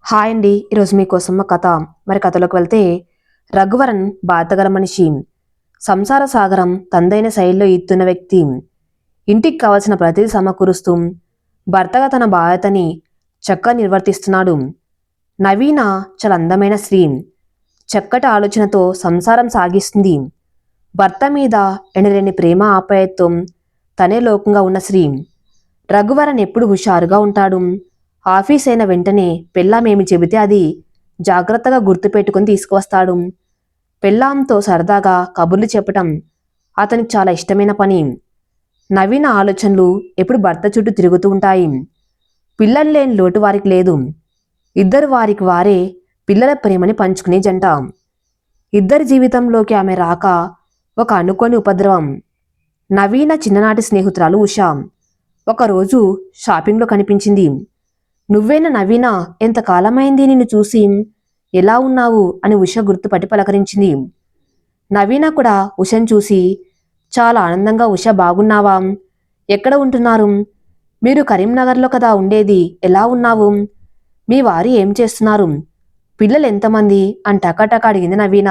Hi అండి. ఈరోజు మీకోసం మా కథ. కథలోకి వెళ్తే రఘువరన్ బాధగల మనిషి. సంసార సాగరం తందైన శైలిలో ఈత్తున్న వ్యక్తి. ఇంటికి కావలసిన ప్రతిదీ సమకూరుస్తూ భర్తగా తన బాధ్యతని చక్కగా నిర్వర్తిస్తున్నాడు. నవీన చాలా అందమైన స్త్రీ. చక్కటి ఆలోచనతో సంసారం సాగిస్తుంది. భర్త మీద ఎనలేని ప్రేమ ఆప్యాయత్వం తనే లోకంగా ఉన్న స్త్రీ. రఘువరన్ ఎప్పుడు హుషారుగా ఉంటాడు. ఆఫీస్ అయిన వెంటనే పెళ్ళామేమి చెబితే అది జాగ్రత్తగా గుర్తుపెట్టుకుని తీసుకువస్తాడు. పెళ్ళాంతో సరదాగా కబుర్లు చెప్పటం అతనికి చాలా ఇష్టమైన పని. నవీన ఆలోచనలు ఎప్పుడు భర్త చుట్టూ తిరుగుతూ ఉంటాయి. పిల్లలు లేని లోటు వారికి లేదు. ఇద్దరు వారికి వారే పిల్లల ప్రేమని పంచుకునే జంట. ఇద్దరి జీవితంలోకి ఆమె రాక ఒక అనుకోని ఉపద్రవం. నవీన చిన్ననాటి స్నేహితురాలు ఉషా ఒకరోజు షాపింగ్లో కనిపించింది. నువ్వేనా నవీన, ఎంతకాలమైంది నిన్ను చూసి, ఎలా ఉన్నావు అని ఉష గుర్తుపట్టి పలకరించింది. నవీన కూడా ఉషను చూసి చాలా ఆనందంగా, ఉష బాగున్నావా, ఎక్కడ ఉంటున్నారు, మీరు కరీంనగర్లో కదా ఉండేది, ఎలా ఉన్నావు, మీ వారు ఏం చేస్తున్నారు, పిల్లలు ఎంతమంది అని టకాటక అడిగింది నవీన.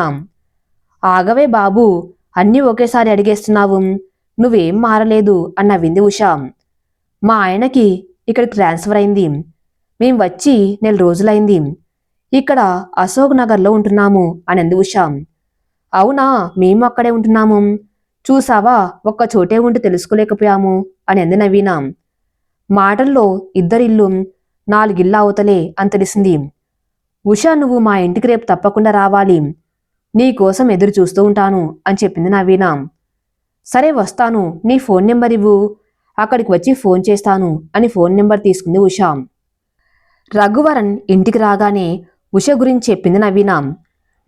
ఆగవే బాబు, అన్నీ ఒకేసారి అడిగేస్తున్నావు, నువ్వేం మారలేదు అని నవ్వింది ఉష. మా ఆయనకి ఇక్కడికి ట్రాన్స్ఫర్ అయింది, మేం వచ్చి 4 రోజులైంది, ఇక్కడ అశోక్ నగర్లో ఉంటున్నాము అని అంది ఉష. అవునా, మేము అక్కడే ఉంటున్నాము, చూసావా ఒక్క చోటే ఉండి తెలుసుకోలేకపోయాము అని అంది నవీన. మాటల్లో ఇద్దరిల్లు 4 ఇళ్ళ అవతలే అని తెలిసింది. ఉష, నువ్వు మా ఇంటికి రేపు తప్పకుండా రావాలి, నీకోసం ఎదురు చూస్తూ ఉంటాను అని చెప్పింది నవీన. సరే వస్తాను, నీ ఫోన్ నెంబర్ ఇవ్వు, అక్కడికి వచ్చి ఫోన్ చేస్తాను అని ఫోన్ నెంబర్ తీసుకుంది ఉష. రఘువరన్ ఇంటికి రాగానే ఉష గురించి చెప్పింది నవీన.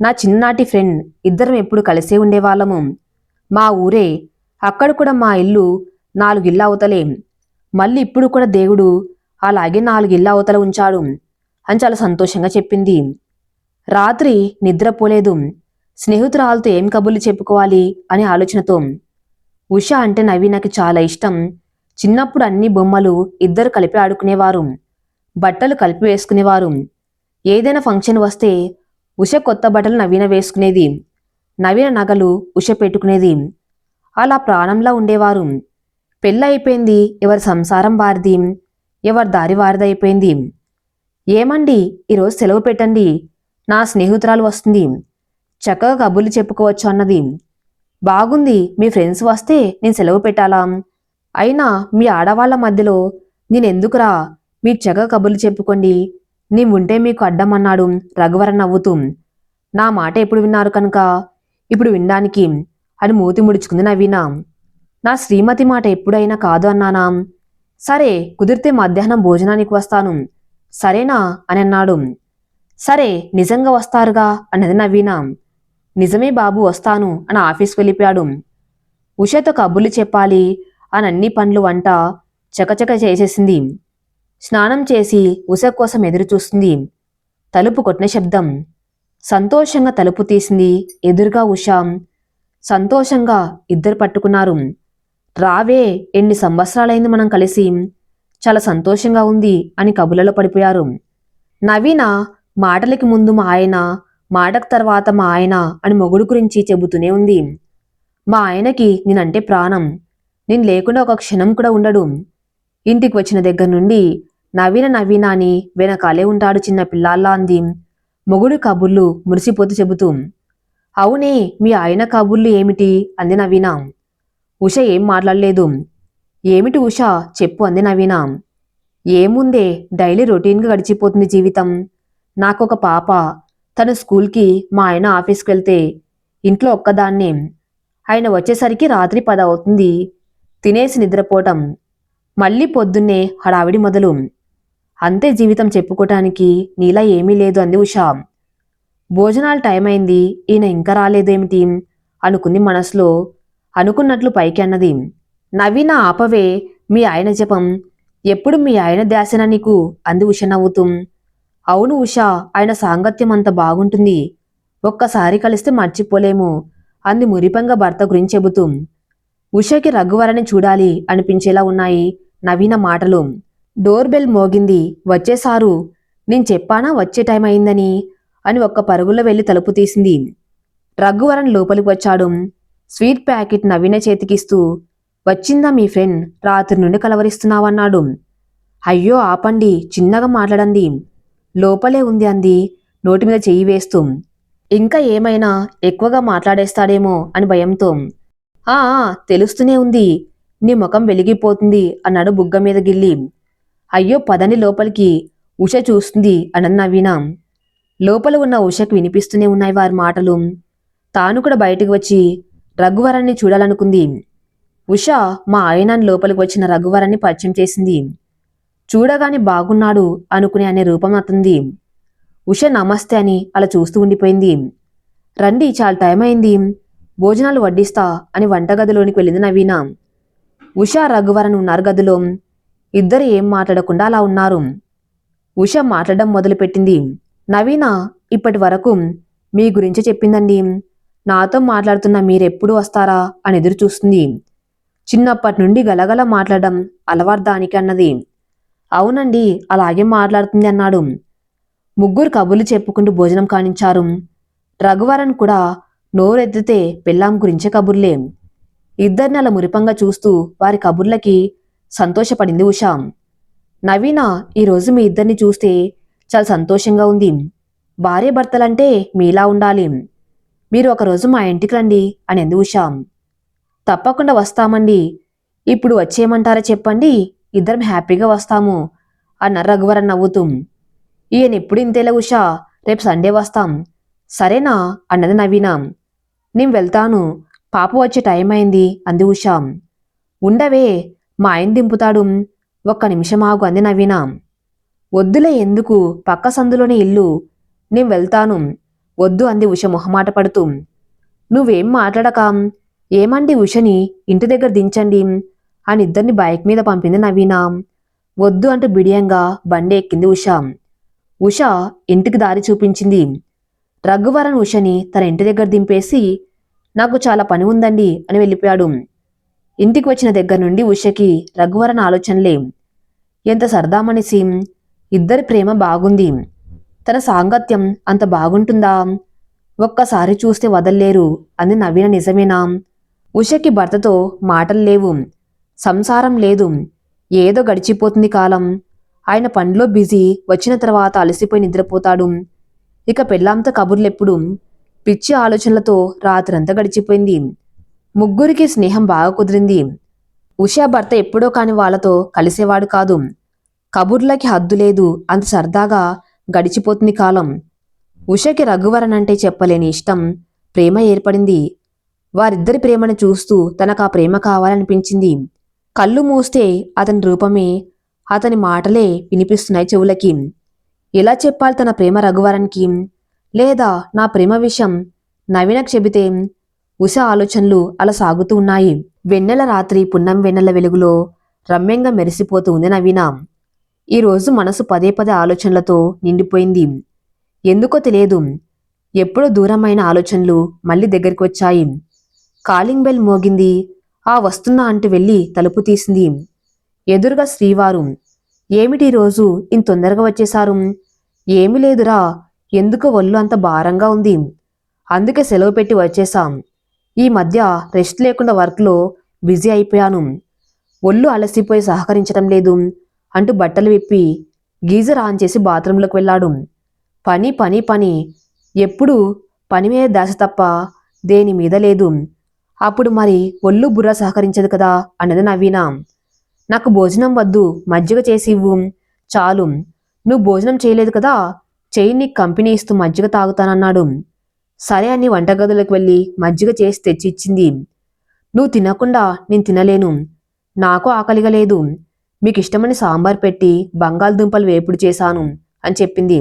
నా చిన్ననాటి ఫ్రెండ్, ఇద్దరం ఎప్పుడు కలిసే ఉండేవాళ్ళము, మా ఊరే, అక్కడ కూడా మా ఇల్లు 4 ఇళ్ళ అవతలే, మళ్ళీ ఇప్పుడు కూడా దేవుడు అలాగే 4 ఇళ్ళ అవతల ఉంచాడు అని చాలా సంతోషంగా చెప్పింది. రాత్రి నిద్రపోలేదు. స్నేహితురాలతో ఏం కబుర్లు చెప్పుకోవాలి అని ఆలోచనతో. ఉష అంటే నవీనకి చాలా ఇష్టం. చిన్నప్పుడు అన్ని బొమ్మలు ఇద్దరు కలిపి ఆడుకునేవారు, బట్టలు కలిపి వేసుకునేవారు. ఏదైనా ఫంక్షన్ వస్తే ఉష కొత్త బట్టలు నవీన వేసుకునేది, నవీన నగలు ఉష పెట్టుకునేది. అలా ప్రాణంలా ఉండేవారు. పెళ్ళయిపోయింది, ఎవరి సంసారం వారిది, ఎవరి దారి వారిదైపోయింది. ఏమండి, ఈరోజు సెలవు పెట్టండి, నా స్నేహితురాలు వస్తుంది, చక్కగా కబుర్లు చెప్పుకోవచ్చు అన్నది. బాగుంది, మీ ఫ్రెండ్స్ వస్తే నేను సెలవు పెట్టాలా, అయినా మీ ఆడవాళ్ల మధ్యలో నేనెందుకురా, మీరు చక్కగా కబుర్లు చెప్పుకోండి, నీ ఉంటే మీకు అడ్డమన్నాడు రఘువరన్ నవ్వుతూ. నా మాట ఎప్పుడు విన్నారు కనుక ఇప్పుడు వినడానికి అని మూతి ముడుచుకుంది నవీన. నా శ్రీమతి మాట ఎప్పుడైనా కాదు అన్నానా, సరే కుదిరితే మధ్యాహ్నం భోజనానికి వస్తాను, సరేనా అని అన్నాడు. సరే నిజంగా వస్తారుగా అన్నది నవీన. నిజమే బాబు, వస్తాను అని ఆఫీస్కి వెళ్ళిపోయాడు. ఉషతో కబుర్లు చెప్పాలి అని అన్ని పనులు వంట చకచక చేసేసింది. స్నానం చేసి ఉష కోసం ఎదురు చూస్తుంది. తలుపు కొట్టిన శబ్దం. సంతోషంగా తలుపు తీసింది. ఎదురుగా ఉష. సంతోషంగా ఇద్దరు పట్టుకున్నారు. రావే, ఎన్ని సంవత్సరాలైంది మనం కలిసి, చాలా సంతోషంగా ఉంది అని కబుర్లలో పడిపోయారు. నవీన మాటలకి ముందు మా ఆయన, మాటకు తర్వాత మా ఆయన అని మొగుడు గురించి చెబుతూనే ఉంది. మా ఆయనకి నేనంటే ప్రాణం, నేను లేకుండా ఒక క్షణం కూడా ఉండడు. ఇంటికి వచ్చిన దగ్గర నుండి నవీన అని వెనకాలే ఉంటాడు చిన్న పిల్లాల్లా అంది మొగుడు కబుర్లు మురిసిపోతూ చెబుతూ. అవునే, మీ ఆయన కబుర్లు ఏమిటి అంది నవీన. ఉష ఏం మాట్లాడలేదు. ఏమిటి ఉష, చెప్పు అంది నవీన. ఏముందే, డైలీ రొటీన్గా గడిచిపోతుంది జీవితం. నాకొక పాప, తను స్కూల్కి, మా ఆయన ఆఫీస్కి వెళ్తే ఇంట్లో ఒక్కదాన్నే. ఆయన వచ్చేసరికి రాత్రి 10 అవుతుంది. తినేసి నిద్రపోవటం, మళ్ళీ పొద్దున్నే హడావిడి మొదలు. అంతే జీవితం, చెప్పుకోటానికి నీలా ఏమీ లేదు అంది ఉష. భోజనాలు టైం అయింది, ఈయన ఇంకా రాలేదేమిటి అనుకుంది మనసులో. అనుకున్నట్లు పైకి అన్నది. నవీన, ఆపవే, మీ ఆయన జపం ఎప్పుడు మీ ఆయన ధ్యాసన నీకు అంది ఉష నవ్వుతూ. అవును ఉష, ఆయన సాంగత్యం అంత బాగుంటుంది, ఒక్కసారి కలిస్తే మర్చిపోలేము అంది మురిపంగా భర్త గురించి చెబుతూ. ఉషకి రఘువరని చూడాలి అనిపించేలా ఉన్నాయి నవీన మాటలు. డోర్ బెల్ మోగింది. వచ్చేసారు. నేను చెప్పానా వచ్చే టైం అయిందని అని ఒక్క పరుగులో వెళ్లి తలుపు తీసింది. రఘువరన్ లోపలికి వచ్చాడు. స్వీట్ ప్యాకెట్ నవీన చేతికిస్తూ, వచ్చిందా మీ ఫ్రెండ్, రాత్రి నుండి కలవరిస్తున్నావన్నాడు. అయ్యో ఆపండి, చిన్నగా మాట్లాడండి, లోపలే ఉంది అంది నోటి మీద చెయ్యి వేస్తూ. ఇంకా ఏమైనా ఎక్కువగా మాట్లాడేస్తాడేమో అని భయంతో. ఆ తెలుస్తూనే ఉంది, నీ ముఖం వెలిగిపోతుంది అన్నాడు బుగ్గ మీద గిల్లి. అయ్యో పదని లోపలికి, ఉష చూస్తుంది అన్నది నవీన. లోపల ఉన్న ఉషకు వినిపిస్తూనే ఉన్నాయి వారి మాటలు. తాను కూడా బయటకు వచ్చి రఘువరాన్ని చూడాలనుకుంది. ఉష మా ఆయనని లోపలికి వచ్చిన రఘువరాన్ని పరిచయం చేసింది. చూడగానే బాగున్నాడు అనుకునే అనే రూపం అతంది. ఉష నమస్తే అని అలా చూస్తూ ఉండిపోయింది. రండి, చాలా టైం అయింది, భోజనాలు వడ్డిస్తా అని వంటగదిలోనికి వెళ్ళింది నవీన. ఉష రఘువరన్ ఉన్నారు గదిలో. ఇద్దరు ఏం మాట్లాడకుండా అలా ఉన్నారు. ఉష మాట్లాడడం మొదలుపెట్టింది. నవీన ఇప్పటి వరకు మీ గురించి చెప్పిందండి. నాతో మాట్లాడుతున్న మీరెప్పుడు వస్తారా అని ఎదురు చూస్తుంది. చిన్నప్పటి నుండి గలగల మాట్లాడడం అలవార్దానికి అన్నది. అవునండి, అలాగే మాట్లాడుతుంది అన్నాడు. ముగ్గురు కబుర్లు చెప్పుకుంటూ భోజనం కానించారు. రఘువరన్ కూడా నోరెత్తితే పెళ్ళాం గురించే కబుర్లే. ఇద్దరిని అలా మురిపంగా చూస్తూ వారి కబుర్లకి సంతోషపడింది ఉష. నవీన, ఈరోజు మీ ఇద్దరిని చూస్తే చాలా సంతోషంగా ఉంది. భార్య భర్తలంటే మీలా ఉండాలి. మీరు ఒకరోజు మా ఇంటికి రండి అని అంది ఉష. తప్పకుండా వస్తామండి, ఇప్పుడు వచ్చేయమంటారా చెప్పండి, ఇద్దరం హ్యాపీగా వస్తాము అన్నారు రఘువరన్ నవ్వుతూ. ఈయన ఎప్పుడు ఇంతేలా ఉషా, రేపు సండే వస్తాం సరేనా అన్నది నవీన. నేను వెళ్తాను, పాప వచ్చే టైం అయింది అంది ఉష. ఉండవే, మా ఆయన దింపుతాడు, ఒక్క నిమిషం ఆగు అంది నవీన. వద్దులే, ఎందుకు, పక్క సందులోనే ఇల్లు, నేను వెళ్తాను వద్దు అంది ఉష మొహమాట పడుతూ. నువ్వేం మాట్లాడక, ఏమండి ఉషని ఇంటి దగ్గర దించండి అని ఇద్దరిని బైక్ మీద పంపింది నవీన. వద్దు అంటూ బిడియంగా బండి ఎక్కింది ఉష. ఉష ఇంటికి దారి చూపించింది. రఘువరన్ ఉషని తన ఇంటి దగ్గర దింపేసి, నాకు చాలా పని ఉందండి అని వెళ్ళిపోయాడు. ఇంటికి వచ్చిన దగ్గర నుండి ఉషకి రఘువరన్ ఆలోచనలే. ఎంత సరదా మనిషి, ఇద్దరి ప్రేమ బాగుంది, తన సాంగత్యం అంత బాగుంటుందా, ఒక్కసారి చూస్తే వదల్లేరు అంది నవీన. నిజమేనా? ఉషకి భర్తతో మాటలు లేవు, సంసారం లేదు, ఏదో గడిచిపోతుంది కాలం. ఆయన పనిలో బిజీ, వచ్చిన తర్వాత అలసిపోయి నిద్రపోతాడు. ఇక పెళ్ళాంతో కబుర్లెప్పుడు, పిచ్చి ఆలోచనలతో రాత్రంతా గడిచిపోయింది. ముగ్గురికి స్నేహం బాగా కుదిరింది. ఉషా భర్త ఎప్పుడో కాని వాళ్లతో కలిసేవాడు కాదు. కబుర్లకి హద్దు లేదు, అంత సరదాగా గడిచిపోతుంది కాలం. ఉషకి రఘువరన్ అంటే చెప్పలేని ఇష్టం, ప్రేమ ఏర్పడింది. వారిద్దరి ప్రేమను చూస్తూ తనకు ఆ ప్రేమ కావాలనిపించింది. కళ్ళు మూస్తే అతని రూపమే, అతని మాటలే వినిపిస్తున్నాయి చెవులకి. ఎలా చెప్పాలి తన ప్రేమ రఘువరన్కి? లేదా నా ప్రేమ విషయం నవీనకు చెబితే? ఉష ఆలోచనలు అలా సాగుతూ ఉన్నాయి. వెన్నెల రాత్రి పున్నం వెన్నెల వెలుగులో రమ్యంగా మెరిసిపోతూ ఉంది నవీన. ఈరోజు మనసు పదే పదే ఆలోచనలతో నిండిపోయింది. ఎందుకో తెలియదు, ఎప్పుడో దూరమైన ఆలోచనలు మళ్ళీ దగ్గరికి వచ్చాయి. కాలింగ్ బెల్ మోగింది. ఆ వస్తున్నా అంటూ వెళ్ళి తలుపు తీసింది. ఎదురుగా శ్రీవారు. ఏమిటి రోజు ఇంత తొందరగా వచ్చేశారు? ఏమీ లేదురా, ఎందుకో ఒళ్ళు అంత భారంగా ఉంది, అందుకే సెలవు పెట్టి వచ్చేశాం. ఈ మధ్య రెస్ట్ లేకుండా వర్క్లో బిజీ అయిపోయాను, ఒళ్ళు అలసిపోయి సహకరించడం లేదు అంటూ బట్టలు విప్పి గీజర్ ఆన్ చేసి బాత్రూంలోకి వెళ్ళాడు. పని పని పని, ఎప్పుడు పని మీద దాస తప్ప దేని మీద లేదు. అప్పుడు మరి ఒళ్ళు బుర్ర సహకరించదు కదా అన్నది నవీన. నాకు భోజనం వద్దు, మజ్జిగ చేసి ఇవ్వు చాలు. నువ్వు భోజనం చేయలేదు కదా, చెయ్యి, నీకు కంపెనీ ఇస్తూ మజ్జిగ తాగుతానన్నాడు. సరే అని వంటగదిలోకి వెళ్ళి మజ్జిగ చేసి తెచ్చి ఇచ్చింది. నువ్వు తినకుండా నేను తినలేను, నాకు ఆకలిగా లేదు, మీకు ఇష్టమని సాంబార్ పెట్టి బంగాళదుంపలు వేపుడు చేశాను అని చెప్పింది.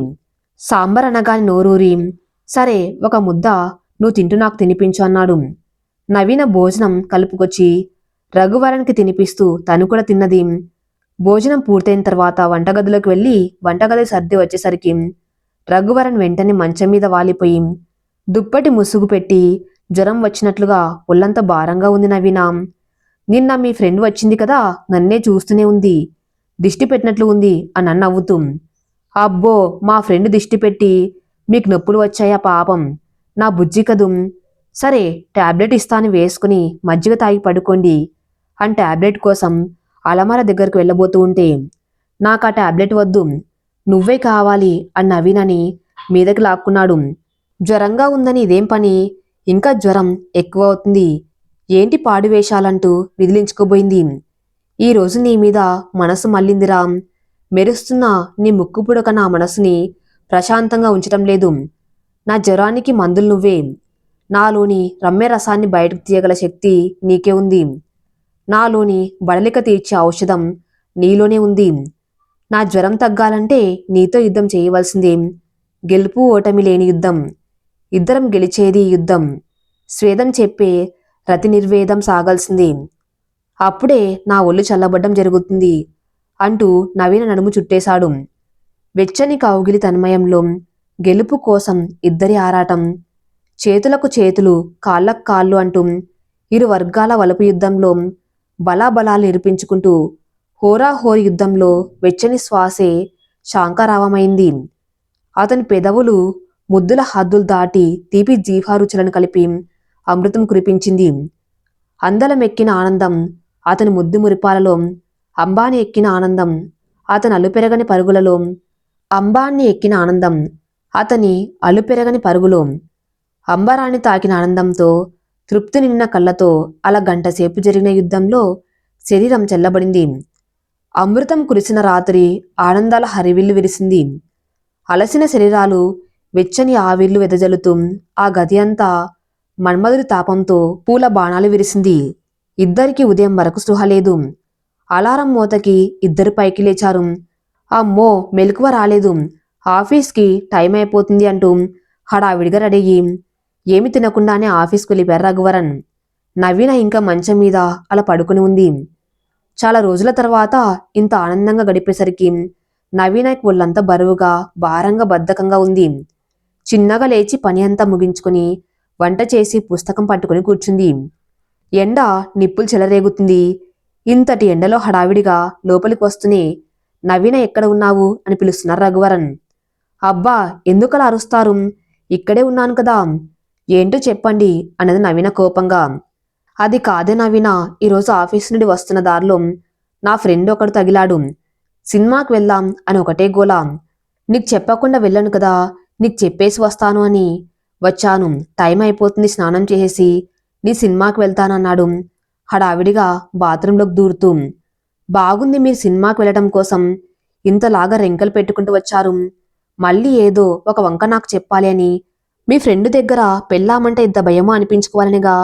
సాంబార్ అనగానే నోరూరి, సరే ఒక ముద్ద నువ్వు తింటూ నాకు తినిపించు అన్నాడు. నవీన భోజనం కలుపుకొచ్చి రఘువరన్కి తినిపిస్తూ తను కూడా తిన్నది. భోజనం పూర్తయిన తర్వాత వంటగదిలోకి వెళ్ళి వంటగది సర్ది వచ్చేసరికి రఘువరన్ వెంటనే మంచం మీద వాలిపోయి దుప్పటి ముసుగు పెట్టి జ్వరం వచ్చినట్లుగా ఒళ్ళంతా భారంగా ఉంది నవీన. నిన్న మీ ఫ్రెండ్ వచ్చింది కదా, నన్నే చూస్తూనే ఉంది, దిష్టి పెట్టినట్లు ఉంది అని నవ్వుతూ. అబ్బో, మా ఫ్రెండ్ దిష్టి పెట్టి మీకు నొప్పులు వచ్చాయా పాపం, నా బుజ్జి కదూ. సరే, టాబ్లెట్ ఇస్తాను వేసుకుని మజ్జిగ తాగి పడుకోండి అని టాబ్లెట్ కోసం అలమార దగ్గరకు వెళ్ళబోతూ ఉంటే, నాకు ఆ టాబ్లెట్ వద్దు, నువ్వే కావాలి అని నవీనని మీదకి లాక్కున్నాడు. జ్వరంగా ఉందని ఇదేం పని, ఇంకా జ్వరం ఎక్కువ అవుతుంది, ఏంటి పాడు వేషాలంటూ విదిలించుకోబోయింది. ఈరోజు నీ మీద మనసు మళ్ళిందిరా, మెరుస్తున్న నీ ముక్కు పుడక నా మనసుని ప్రశాంతంగా ఉంచటం లేదు. నా జ్వరానికి మందులు నువ్వే, నాలోని రమ్య రసాన్ని బయటకు తీయగల శక్తి నీకే ఉంది, నాలోని బడలిక తీర్చే ఔషధం నీలోనే ఉంది. నా జ్వరం తగ్గాలంటే నీతో యుద్ధం చేయవలసిందే, గెలుపు ఓటమి లేని యుద్ధం, ఇద్దరం గెలిచేది యుద్ధం, స్వేదం చెప్పే రతి నిర్వేదం సాగాల్సిందే, అప్పుడే నా ఒళ్ళు చల్లబడ్డం జరుగుతుంది అంటూ నవీన నడుము చుట్టేశాడు. వెచ్చని కౌగిలి తన్మయంలో గెలుపు కోసం ఇద్దరి ఆరాటం, చేతులకు చేతులు కాళ్ళకు కాళ్ళు అంటూ ఇరు వర్గాల వలపు యుద్ధంలో బలాబలాలు నిరూపించుకుంటూ హోరాహోరీ యుద్ధంలో వెచ్చని శ్వాసే శాంకారావమైంది. అతని పెదవులు ముద్దుల హద్దులు దాటి తీపి జీవారుచులను కలిపి అమృతం కురిపించింది. అందలమెక్కిన ఆనందం అతని ముద్దు మురిపాలలో, అంబాని ఎక్కిన ఆనందం అతని అలుపెరగని పరుగులలో, అంబాన్ని ఎక్కిన ఆనందం అతని అలుపెరగని పరుగులో, అంబరాన్ని తాకిన ఆనందంతో తృప్తి నిన్న కళ్ళతో అలా గంటసేపు జరిగిన యుద్ధంలో శరీరం చల్లబడింది. అమృతం కురిసిన రాత్రి ఆనందాల హరివిల్లు విరిసింది. అలసిన శరీరాలు వెచ్చని ఆవిర్లు వెదజల్లుతూ ఆ గది అంతా మన్మధుడి తాపంతో పూల బాణాలు విరిసింది. ఇద్దరికి ఉదయం వరకు స్పృహ లేదు. అలారం మోతకి ఇద్దరు పైకి లేచారు. అమ్మో, మెలకువ రాలేదు, ఆఫీస్కి టైం అయిపోతుంది అంటూ హడావిడిగా రెడీ అయ్యి ఏమి తినకుండానే ఆఫీస్కి వెళ్ళిపోయారు రఘువరన్. నవీన ఇంకా మంచం మీద అలా పడుకుని ఉంది. చాలా రోజుల తర్వాత ఇంత ఆనందంగా గడిపేసరికి నవీనకి ఒళ్ళంతా బరువుగా భారంగా బద్ధకంగా ఉంది. చిన్నగా లేచి పని అంతా ముగించుకొని వంట చేసి పుస్తకం పట్టుకుని కూర్చుంది. ఎండ నిప్పులు చెలరేగుతుంది. ఇంతటి ఎండలో హడావిడిగా లోపలికి వస్తూనే నవీన ఎక్కడ ఉన్నావు అని పిలుస్తున్నారు రఘువరన్. అబ్బా, ఎందుకలా అరుస్తారు, ఇక్కడే ఉన్నాను కదా, ఏంటో చెప్పండి అన్నది నవీన కోపంగా. అది కాదే నవీన, ఈరోజు ఆఫీస్ నుండి వస్తున్న దారిలో నా ఫ్రెండ్ ఒకడు తగిలాడు, సినిమాకి వెళ్దాం అని ఒకటే గోలా, నీకు చెప్పకుండా వెళ్ళను కదా, నీకు చెప్పేసి వస్తాను అని వచ్చాను, టైం అయిపోతుంది, స్నానం చేసేసి నీ సినిమాకి వెళ్తానన్నాడు హడావిడిగా బాత్రూంలోకి దూరుతూ. బాగుంది, మీరు సినిమాకి వెళ్ళటం కోసం ఇంతలాగా రెంకలు పెట్టుకుంటూ వచ్చారు, మళ్ళీ ఏదో ఒక వంక నాకు చెప్పాలి అని మీ ఫ్రెండ్ దగ్గర పెళ్ళామంటే ఇంత భయమో అనిపించుకోవాలనిగా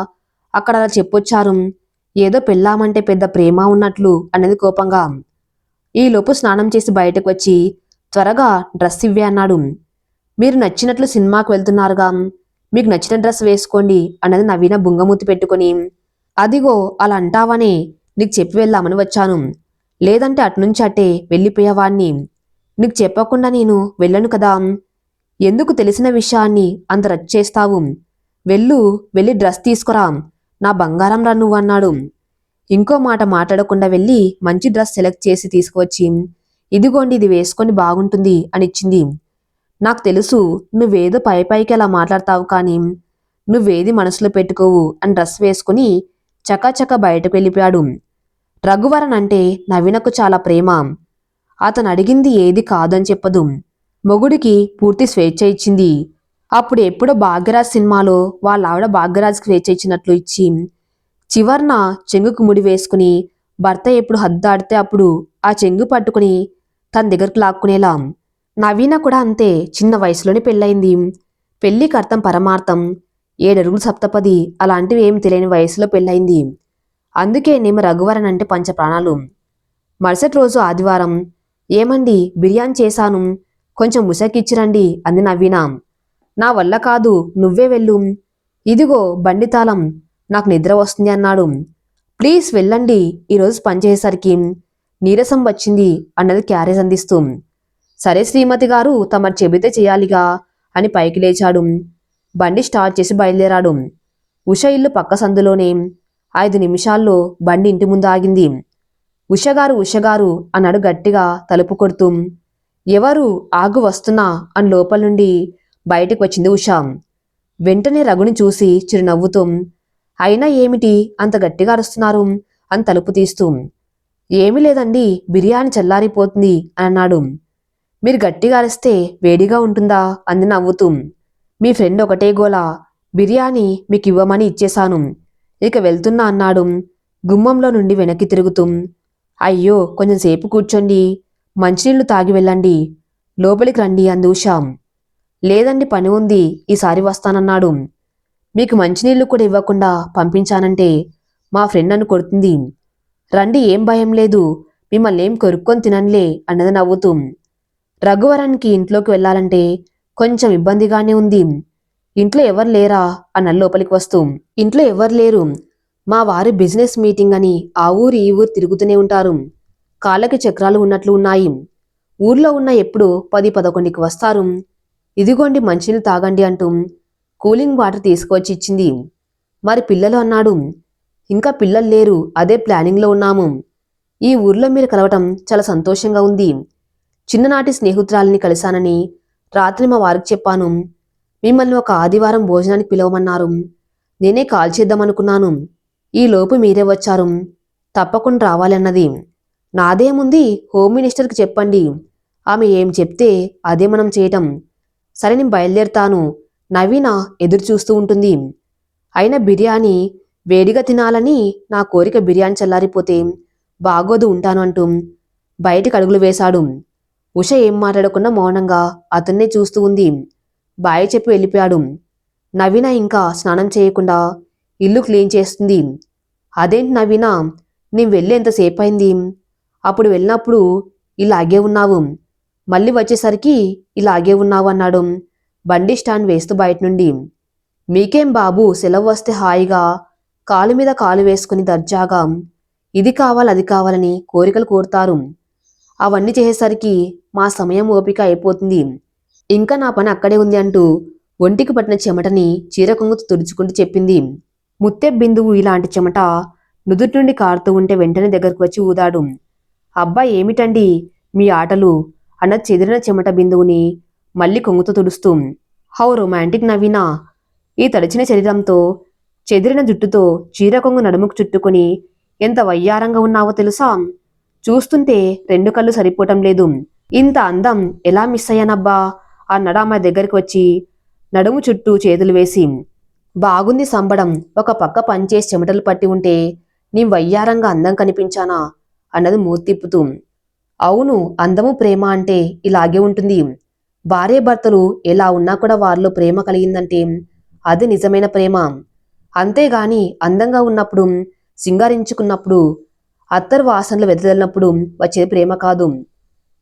అక్కడ అలా చెప్పొచ్చారు, ఏదో పెళ్ళామంటే పెద్ద ప్రేమ ఉన్నట్లు అనేది కోపంగా. ఈలోపు స్నానం చేసి బయటకు వచ్చి త్వరగా డ్రెస్ ఇవ్వే అన్నాడు. మీరు నచ్చినట్లు సినిమాకు వెళ్తున్నారుగా, మీకు నచ్చిన డ్రెస్ వేసుకోండి అన్నది నవీన బుంగమూతి పెట్టుకొని. అదిగో అలా అంటావనే నీకు చెప్పి వెళ్దామని వచ్చాను, లేదంటే అటునుంచి అట్టే వెళ్ళిపోయేవాణ్ణి, నీకు చెప్పకుండా నేను వెళ్ళను కదా, ఎందుకు తెలిసిన విషయాన్ని అంత రచ్చ చేస్తావు, వెళ్ళి డ్రెస్ తీసుకురా, నా బంగారం రా నువ్వు అన్నాడు. ఇంకో మాట మాట్లాడకుండా వెళ్ళి మంచి డ్రెస్ సెలెక్ట్ చేసి తీసుకువచ్చి ఇదిగోండి, ఇది వేసుకొని బాగుంటుంది అని ఇచ్చింది. నాకు తెలుసు నువ్వేదో పైకి అలా మాట్లాడతావు, కానీ నువ్వేది మనసులో పెట్టుకోవు అని డ్రెస్ వేసుకుని చకాచక బయటకు వెళ్ళిపోయాడు. రఘువరన్ అంటే నవీనకు చాలా ప్రేమ. అతను అడిగింది ఏది కాదని చెప్పదు. మొగుడికి పూర్తి స్వేచ్ఛ ఇచ్చింది. అప్పుడు ఎప్పుడో భాగ్యరాజ్ సినిమాలో వాళ్ళ ఆవిడ భాగ్యరాజ్కి స్వేచ్ఛ ఇచ్చినట్లు ఇచ్చి చివర్న చెంగుకు ముడి వేసుకుని భర్త ఎప్పుడు హద్దాడితే అప్పుడు ఆ చెంగు పట్టుకుని తన దగ్గరకు లాక్కునేలా. నవీన కూడా అంతే, చిన్న వయసులోనే పెళ్ళయింది. పెళ్లికి అర్థం పరమార్థం 7 అడుగులు సప్తపది అలాంటివి ఏమి తెలియని వయసులో పెళ్ళయింది. అందుకే నేమ రఘువరన్ అంటే పంచ ప్రాణాలు. మరుసటి రోజు ఆదివారం. ఏమండి, బిర్యానీ చేశాను, కొంచెం ముసకిచ్చిరండి అంది నవీన. నా వల్ల కాదు, నువ్వే వెళ్ళు, ఇదిగో బండి తాళం, నాకు నిద్ర వస్తుంది అన్నాడు. ప్లీజ్ వెళ్ళండి, ఈరోజు పనిచేసేసరికి నీరసం వచ్చింది అన్నది క్యారేజ్ అందిస్తూ. సరే శ్రీమతి గారు, తమరు చెబితే చేయాలిగా అని పైకి లేచాడు. బండి స్టార్ట్ చేసి బయలుదేరాడు. ఉష ఇల్లు పక్క సందులోనే. 5 నిమిషాల్లో బండి ఇంటి ముందు ఆగింది. ఉషగారు అన్నాడు గట్టిగా తలుపు కొడుతూ. ఎవరు? ఆగు వస్తున్నా అని లోపల నుండి బయటకు వచ్చింది ఉషా. వెంటనే రఘుని చూసి చిరునవ్వుతూ, అయినా ఏమిటి అంత గట్టిగా అరుస్తున్నారు అని తలుపు తీస్తూ, ఏమీ లేదండి, బిర్యానీ చల్లారిపోతుంది అని అన్నాడు. మీరు గట్టిగా అరిస్తే వేడిగా ఉంటుందా అంది నవ్వుతూ. మీ ఫ్రెండ్ ఒకటే గోలా, బిర్యానీ మీకు ఇవ్వమని ఇచ్చేశాను, ఇక వెళ్తున్నా అన్నాడు గుమ్మంలో నుండి వెనక్కి తిరుగుతూ. అయ్యో కొంచెం సేపు కూర్చోండి, మంచినీళ్లు తాగి వెళ్ళండి, లోపలికి రండి అంది ఉషా. లేదండి పని ఉంది, ఈసారి వస్తానన్నాడు. మీకు మంచినీళ్లు కూడా ఇవ్వకుండా పంపించానంటే మా ఫ్రెండ్ నన్ను కొడుతుంది. రండి ఏం భయం లేదు, మిమ్మల్ని ఏం కొరుక్కొని తిననులే అన్నది నవ్వుతూ. రఘువరానికి ఇంట్లోకి వెళ్ళాలంటే కొంచెం ఇబ్బందిగానే ఉంది. ఇంట్లో ఎవరు లేరా అన్న లోపలికి వస్తూ. ఇంట్లో ఎవరు లేరు, మా వారి బిజినెస్ మీటింగ్ అని ఆ ఊరు ఈ ఊరు తిరుగుతూనే ఉంటారు, కాళ్ళకి చక్రాలు ఉన్నట్లు ఉన్నాయి, ఊర్లో ఉన్న ఎప్పుడు 10-11కి వస్తారు, ఇదిగోండి మంచినీళ్ళు తాగండి అంటూ కూలింగ్ వాటర్ తీసుకొచ్చి ఇచ్చింది. మరి పిల్లలు అన్నాడు. ఇంకా పిల్లలు లేరు, అదే ప్లానింగ్లో ఉన్నాము. ఈ ఊర్లో మీరు కలవటం చాలా సంతోషంగా ఉంది. చిన్ననాటి స్నేహితురాలిని కలిశానని రాత్రి మా వారికి చెప్పాను. మిమ్మల్ని ఒక ఆదివారం భోజనానికి పిలవమన్నారు. నేనే కాల్ చేద్దామనుకున్నాను, ఈలోపు మీరే వచ్చారు. తప్పకుండా రావాలన్నది. నాదేముంది, హోమ్ మినిస్టర్కి చెప్పండి, ఆమె ఏం చెప్తే అదే మనం చేయటం. సరే నేను బయలుదేరుతాను, నవీన ఎదురు చూస్తూ ఉంటుంది. అయినా బిర్యానీ వేడిగా తినాలని నా కోరిక, బిర్యానీ చల్లారిపోతే బాగోదు, ఉంటాను అంటూ బయటికి అడుగులు వేశాడు. ఉష ఏం మాట్లాడకుండా మౌనంగా అతన్నే చూస్తూ ఉంది. బాయ్ చెప్పి వెళ్ళిపోయాడు. నవీన ఇంకా స్నానం చేయకుండా ఇల్లు క్లీన్ చేస్తుంది. అదేంటి నవీన, నేను వెళ్ళి ఎంతసేపు అయింది, అప్పుడు వెళ్ళినప్పుడు ఇలాగే ఉన్నావు, మళ్ళీ వచ్చేసరికి ఇలాగే ఉన్నావు అన్నాడు బండి స్టాండ్ వేస్తూ బయట నుండి. మీకేం బాబు, సెలవు వస్తే హాయిగా కాలు మీద కాలు వేసుకుని దర్జాగా ఇది కావాలి అది కావాలని కోరికలు కోరుతారు. అవన్నీ చేసేసరికి మా సమయం ఓపిక అయిపోతుంది. ఇంకా నా పని అక్కడే ఉంది అంటూ ఒంటికి పట్టిన చెమటని చీర కొంగుతూ తుడుచుకుంటూ చెప్పింది. ముత్తె బిందువు ఇలాంటి చెమట నుదుటి నుండి కారుతూ ఉంటే వెంటనే దగ్గరకు వచ్చి ఊదాడు. అబ్బా ఏమిటండి మీ ఆటలు అన్న చెదిరిన చెమట బిందువుని మళ్ళీ కొంగుతూ తుడుస్తూ. హౌ రొమాంటిక్ నవీనా, ఈ తడిచిన శరీరంతో చెదిరిన జుట్టుతో చీర కొంగు నడుముకు చుట్టుకుని ఎంత వయ్యారంగా ఉన్నావో తెలుసా. చూస్తుంటే 2 కళ్ళు సరిపోవటం లేదు, ఇంత అందం ఎలా మిస్ అయ్యానబ్బా అన్నాడు ఆమె దగ్గరికి వచ్చి నడుము చుట్టూ చేతులు వేసి. బాగుంది సంబడం, ఒక పక్క పనిచేసి చెమటలు పట్టి ఉంటే నీ వయ్యారంగా అందం కనిపించానా అన్నది మూతిప్పుతూ. అవును, అందము ప్రేమ అంటే ఇలాగే ఉంటుంది. భార్య భర్తలు ఎలా ఉన్నా కూడా వారిలో ప్రేమ కలిగిందంటే అది నిజమైన ప్రేమ. అంతేగాని అందంగా ఉన్నప్పుడు, సింగారించుకున్నప్పుడు, అత్తరు వాసనలు వెదజల్లినప్పుడు వచ్చే ప్రేమ కాదు.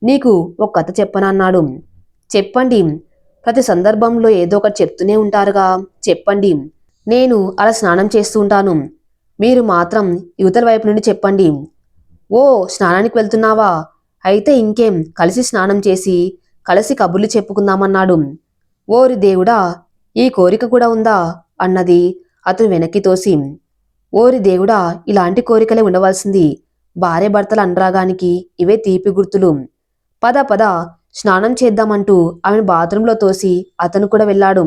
నీకు ఒక కథ చెప్పనన్నాడు. చెప్పండి, ప్రతి సందర్భంలో ఏదో ఒకటి చెప్తూనే ఉంటారుగా, చెప్పండి. నేను అలా స్నానం చేస్తూ ఉంటాను, మీరు మాత్రం యువతల వైపు నుండి చెప్పండి. ఓ స్నానానికి వెళ్తున్నావా, అయితే ఇంకేం, కలిసి స్నానం చేసి కలిసి కబుర్లు చెప్పుకుందామన్నాడు. ఓరి దేవుడా, ఈ కోరిక కూడా ఉందా అన్నది అతను వెనక్కి తోసి. ఓరి దేవుడా, ఇలాంటి కోరికలే ఉండవలసింది, భార్య భర్తల అనురాగానికి ఇవే తీపి గుర్తులు. పద పద స్నానం చేద్దామంటూ ఆమెను బాత్రూంలో తోసి అతను కూడా వెళ్ళాడు.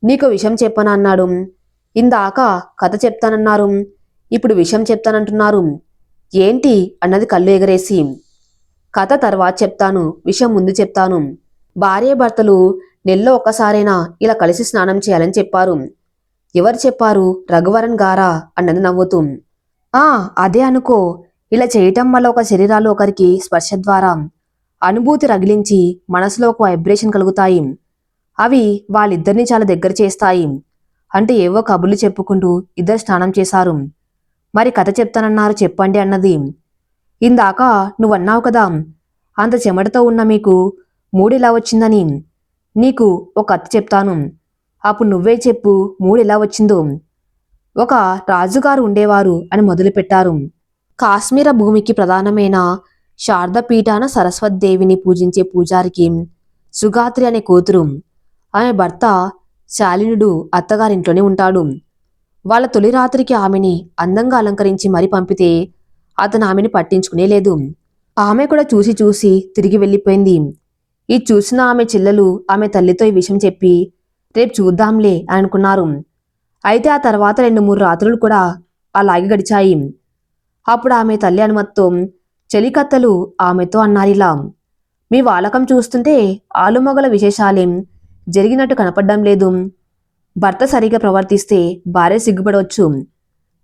నీకు విషయం చెప్పనా అన్నాడు. ఇందాక కథ చెప్తానన్నారు, ఇప్పుడు విషయం చెప్తానంటున్నారు, ఏంటి అన్నది కళ్ళు ఎగరేసి. కథ తర్వాత చెప్తాను, విషయం ముందు చెప్తాను. భార్య భర్తలు నెలలో ఒక్కసారైనా ఇలా కలిసి స్నానం చేయాలని చెప్పారు. ఎవరు చెప్పారు, రఘువరన్ గారా అన్నది నవ్వుతూ. ఆ అదే అనుకో, ఇలా చేయటం వల్ల ఒక శరీరాలు ఒకరికి స్పర్శ ద్వారా అనుభూతి రగిలించి మనసులో ఒక వైబ్రేషన్ కలుగుతాయి, అవి వాళ్ళిద్దరినీ చాలా దగ్గర చేస్తాయి అంటే ఏవో కబుర్లు చెప్పుకుంటూ ఇద్దరు స్నానం చేశారు. మరి కథ చెప్తానన్నారు, చెప్పండి అన్నది. ఇందాక నువ్వన్నావు కదా, అంత చెమటతో ఉన్న మీకు మూడెలా వచ్చిందని. నీకు ఒక కథ చెప్తాను, అప్పుడు నువ్వే చెప్పు మూడెలా వచ్చిందో. ఒక రాజుగారు ఉండేవారు అని మొదలుపెట్టారు. కాశ్మీర భూమికి ప్రధానమైన శారదపీఠాన సరస్వతీదేవిని పూజించే పూజారికి సుగాత్రి అనే కూతురు. ఆమె భర్త శాలినుడు అత్తగారింట్లోనే ఉంటాడు. వాళ్ళ తొలి రాత్రికి ఆమెని అందంగా అలంకరించి మరీ పంపితే అతను ఆమెని పట్టించుకునే లేదు. ఆమె కూడా చూసి చూసి తిరిగి వెళ్ళిపోయింది. ఇది చూసిన ఆమె చెల్లెలు ఆమె తల్లితో ఈ విషయం చెప్పి రేపు చూద్దాంలే అని అనుకున్నారు. అయితే ఆ తర్వాత 2-3 రాత్రులు కూడా అలాగే గడిచాయి. అప్పుడు ఆమె తల్లి అనుమతితో చెలికత్తలు ఆమెతో అన్నారిలా, మీ వాలకం చూస్తుంటే ఆలుమొగల విశేషాలేం జరిగినట్టు కనపడ్డం లేదు. భర్త సరిగా ప్రవర్తిస్తే భార్య సిగ్గుపడవచ్చు,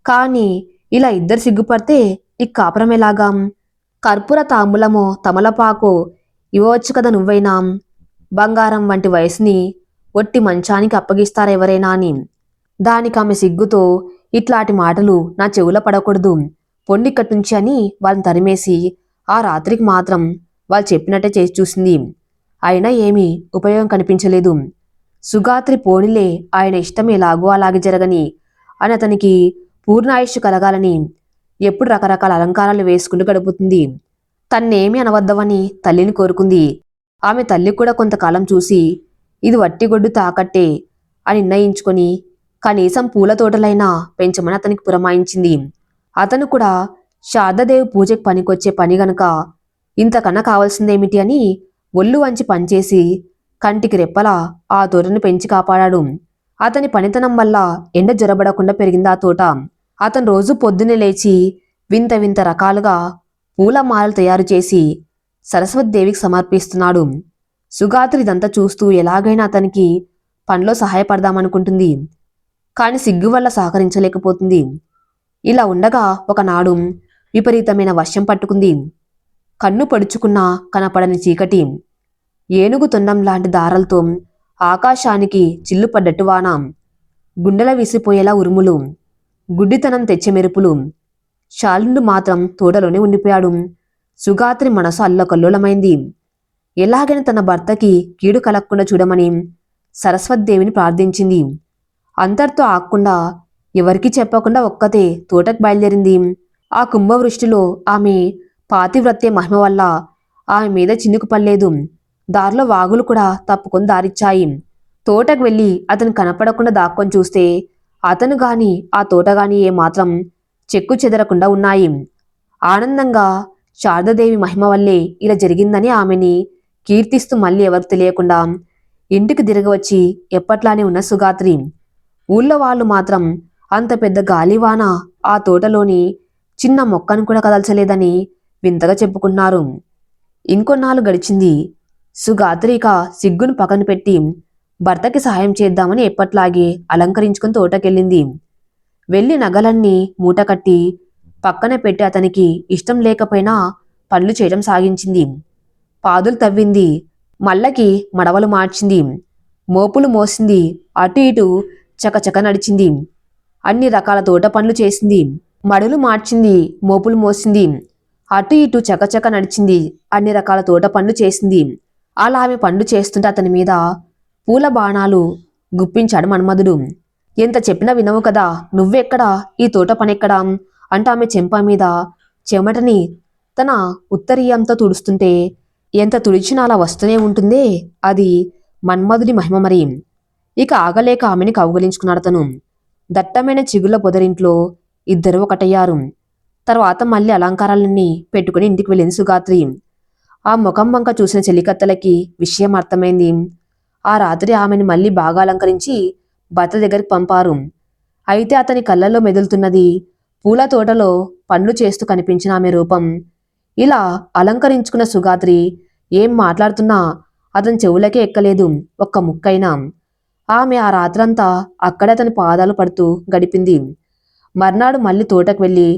కానీ ఇలా ఇద్దరు సిగ్గుపడితే ఈ కాపురం ఎలాగా? కర్పూర తాంబూలమో తమలపాకో ఇవ్వవచ్చు కదా నువ్వైనా. బంగారం వంటి వయసుని ఒట్టి మంచానికి అప్పగిస్తారెవరైనా అని. దానికి ఆమె సిగ్గుతో ఇట్లాంటి మాటలు నా చెవుల పడకూడదు, పొండిక్కడి నుంచి అని వాళ్ళని తరిమేసి ఆ రాత్రికి మాత్రం వాళ్ళు చెప్పినట్టే చేసి చూసింది. అయినా ఏమీ ఉపయోగం కనిపించలేదు. సుగాత్రి పోనిలే, ఆయన ఇష్టం ఎలాగో అలాగే జరగని అని అతనికి పూర్ణాయుష్షు కలగాలని ఎప్పుడు రకరకాల అలంకారాలు వేసుకుంటూ గడుపుతుంది. తన్నేమీ అనవద్దవని తల్లిని కోరుకుంది. ఆమె తల్లి కూడా కొంతకాలం చూసి ఇది వట్టిగొడ్డు తాకట్టే అని నిర్ణయించుకొని కనీసం పూల తోటలైనా పెంచమని అతనికి పురమాయించింది. అతను కూడా శారదాదేవి పూజకి పనికొచ్చే పని గనక ఇంతకన్నా కావాల్సిందేమిటి అని ఒళ్ళు వంచి పనిచేసి కంటికి రెప్పలా ఆ తోటను పెంచి కాపాడాడు. అతని పనితనం వల్ల ఎండ జొరబడకుండా పెరిగింది ఆ తోట. అతను రోజు పొద్దున్నే లేచి వింత వింత రకాలుగా పూల మాలలు తయారు చేసి సరస్వతీదేవికి సమర్పిస్తున్నాడు. సుగాత్రి ఇదంతా చూస్తూ ఎలాగైనా అతనికి పనిలో సహాయపడదామనుకుంటుంది, కాని సిగ్గు వల్ల సహకరించలేకపోతుంది. ఇలా ఉండగా ఒకనాడు విపరీతమైన వర్షం పట్టుకుంది. కన్ను పొడుచుకున్నా కనపడని చీకటి, ఏనుగు తొండం లాంటి దారాలతో ఆకాశానికి చిల్లు పడ్డట్టు వాన, గుండెల విసిపోయేలా ఉరుములు, గుడ్డితనం తెచ్చే మెరుపులు. శాలుండు మాత్రం తోటలోనే ఉండిపోయాడు. సుగాత్రి మనసు అల్లకల్లోలమైంది. ఎలాగైనా తన భర్తకి కీడు కలగకుండా చూడమని సరస్వతీదేవిని ప్రార్థించింది. అంతటితో ఆగకుండా ఎవరికీ చెప్పకుండా ఒక్కతే తోటకు బయలుదేరింది. ఆ కుంభవృష్టిలో ఆమె పాతివ్రత్య మహిమ వల్ల ఆమె మీద చినుకు పడలేదు. దారిలో వాగులు కూడా తప్పుకొని దారిచ్చాయి. తోటకు వెళ్ళి అతను కనపడకుండా దాక్కొని చూస్తే అతను గాని ఆ తోట గాని ఏమాత్రం చెక్కు చెదరకుండా ఉన్నాయి. ఆనందంగా శారదాదేవి మహిమ వల్లే ఇలా జరిగిందని ఆమెని కీర్తిస్తూ మళ్ళీ ఎవరికి తెలియకుండా ఇంటికి తిరగవచ్చి ఎప్పట్లానే ఉన్న సుగాత్రి. ఊళ్ళో వాళ్ళు మాత్రం అంత పెద్ద గాలివాన ఆ తోటలోని చిన్న మొక్కను కూడా కదల్చలేదని వింతగా చెప్పుకున్నారు. ఇంకొన్నాళ్ళు గడిచింది. సుగాత్రిక సిగ్గును పక్కన పెట్టి భర్తకి సహాయం చేద్దామని ఎప్పట్లాగే అలంకరించుకుని తోటకెళ్ళింది. వెళ్ళి నగలన్నీ మూటకట్టి పక్కన పెట్టి అతనికి ఇష్టం లేకపోయినా పనులు చేయడం సాగించింది. పాదులు తవ్వింది, మళ్ళకి మడవలు మార్చింది, మోపులు మోసింది, అటు ఇటు చకచక నడిచింది. అన్ని రకాల తోట పనులు చేసింది. మడులు మార్చింది, మోపులు మోసింది, అటు ఇటు చకచక నడిచింది, అన్ని రకాల తోట పనులు చేసింది. అలా ఆమె పనులు చేస్తుంటే అతని మీద పూల బాణాలు గుప్పించాడు మన్మధుడు. ఎంత చెప్పినా వినవు కదా, నువ్వెక్కడా, ఈ తోట పనెక్కడా అంటూ ఆమె చెంప మీద చెమటని తన ఉత్తరీయంతో తుడుస్తుంటే ఎంత తుడిచినా అలా వస్తూనే ఉంటుందే, అది మన్మధుడి మహిమ మరి. ఇక ఆగలేక ఆమెని కౌగలించుకున్నాడు అతను. దట్టమైన చిగుళ్ళ పొదరింట్లో ఇద్దరు ఒకటయ్యారు. తర్వాత మళ్ళీ అలంకారాలన్నీ పెట్టుకుని ఇంటికి వెళ్ళింది సుగాత్రి. ఆ ముఖం వంక చూసిన చెలికత్తలకి విషయం అర్థమైంది. ఆ రాత్రి ఆమెను మళ్ళీ బాగా అలంకరించి భర్త దగ్గరికి పంపారు. అయితే అతని కళ్ళల్లో మెదులుతున్నది పూల తోటలో పనులు చేస్తూ కనిపించిన ఆమె రూపం. ఇలా అలంకరించుకున్న సుగాత్రి ఏం మాట్లాడుతున్నా అతని చెవులకే ఎక్కలేదు ఒక్క ముక్కైనా. ఆమె ఆ రాత్రంతా అక్కడే అతని పాదాలు పడుతూ గడిపింది. మర్నాడు మళ్ళీ తోటకు వెళ్ళి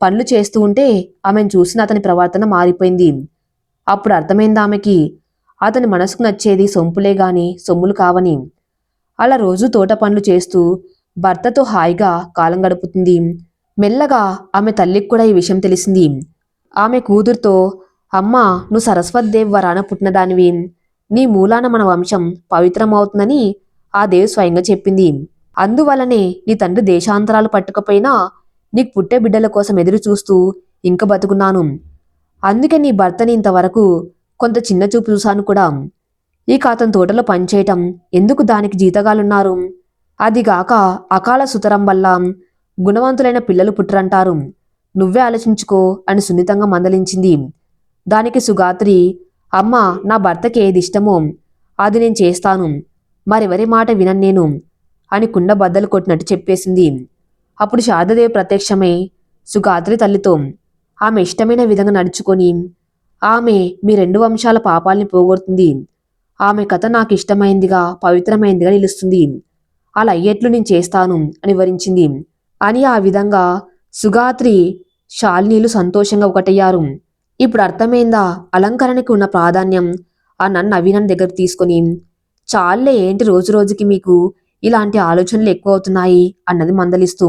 పనులు చేస్తూ ఉంటే ఆమెను చూసిన అతని ప్రవర్తన మారిపోయింది. అప్పుడు అర్థమైంది ఆమెకి, అతని మనసుకు నచ్చేది సొంపులే గాని సొమ్ములు కావని. అలా రోజు తోట పనులు చేస్తూ భర్తతో హాయిగా కాలం గడుపుతుంది. మెల్లగా ఆమె తల్లికి కూడా ఈ విషయం తెలిసింది. ఆమె కూతురుతో, అమ్మా, నువ్వు సరస్వతీదేవి వరాన పుట్టినదానివి, నీ మూలాన మన వంశం పవిత్రమవుతుందని ఆ దేవి స్వయంగా చెప్పింది. అందువలనే నీ తండ్రి దేశాంతరాలు పట్టుకపోయినా నీకు పుట్టే బిడ్డల కోసం ఎదురు చూస్తూ ఇంక బతుకున్నాను. అందుకే నీ భర్తని ఇంతవరకు కొంత చిన్న చూపు చూశాను కూడా. ఇక అతని తోటలో పనిచేయటం ఎందుకు, దానికి జీతగాలున్నారు. అదిగాక అకాల సుతరం వల్ల గుణవంతులైన పిల్లలు పుట్టరంటారు. నువ్వే ఆలోచించుకో అని సున్నితంగా మందలించింది. దానికి సుగాత్రి, అమ్మా, నా భర్తకి ఏది ఇష్టమో అది నేను చేస్తాను, మరెవరి మాట వినను నేను అని కుండ బద్దలు కొట్టినట్టు చెప్పేసింది. అప్పుడు శారదాదేవి ప్రత్యక్షమై సుగాత్రి తల్లితో ఆమె ఇష్టమైన విధంగా నడుచుకొని, ఆమె మీ 2 వంశాల పాపాల్ని పోగొడుతుంది, ఆమె కథ నాకు ఇష్టమైందిగా పవిత్రమైందిగా నిలుస్తుంది, అలా అయ్యేట్లు నేను చేస్తాను అని వివరించింది. అని ఆ విధంగా సుగాత్రి శాలినీలు సంతోషంగా ఒకటయ్యారు. ఇప్పుడు అర్థమైందా అలంకరణకి ఉన్న ప్రాధాన్యం అన్న నవీనన్ దగ్గర తీసుకొని. చాలే, ఏంటి రోజు రోజుకి మీకు ఇలాంటి ఆలోచనలు ఎక్కువ అవుతున్నాయి అన్నది మందలిస్తూ.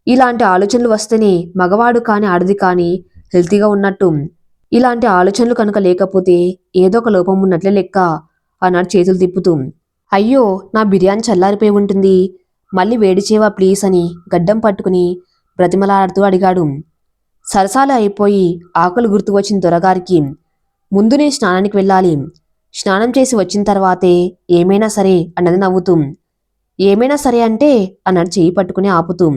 ఇలాంటి ఆలోచనలు వస్తేనే మగవాడు కాని ఆడది కాని హెల్తీగా ఉన్నట్టు, ఇలాంటి ఆలోచనలు కనుక లేకపోతే ఏదో ఒక లోపం ఉన్నట్లే లెక్క అన్నాడు చేతులు తిప్పుతూ. అయ్యో, నా బిర్యానీ చల్లారిపోయి ఉంటుంది, మళ్ళీ వేడి చేయవా ప్లీజ్ అని గడ్డం పట్టుకుని బ్రతిమలాడుతూ అడిగాడు. సరసాలు అయిపోయి ఆకలి గుర్తు వచ్చిన దొరగారికి, ముందు నేను స్నానానికి వెళ్ళాలి, స్నానం చేసి వచ్చిన తర్వాతే ఏమైనా సరే అన్నది నవ్వుతూ. ఏమైనా సరే అంటే అన్నాడు చెయ్యి పట్టుకుని ఆపుతూ.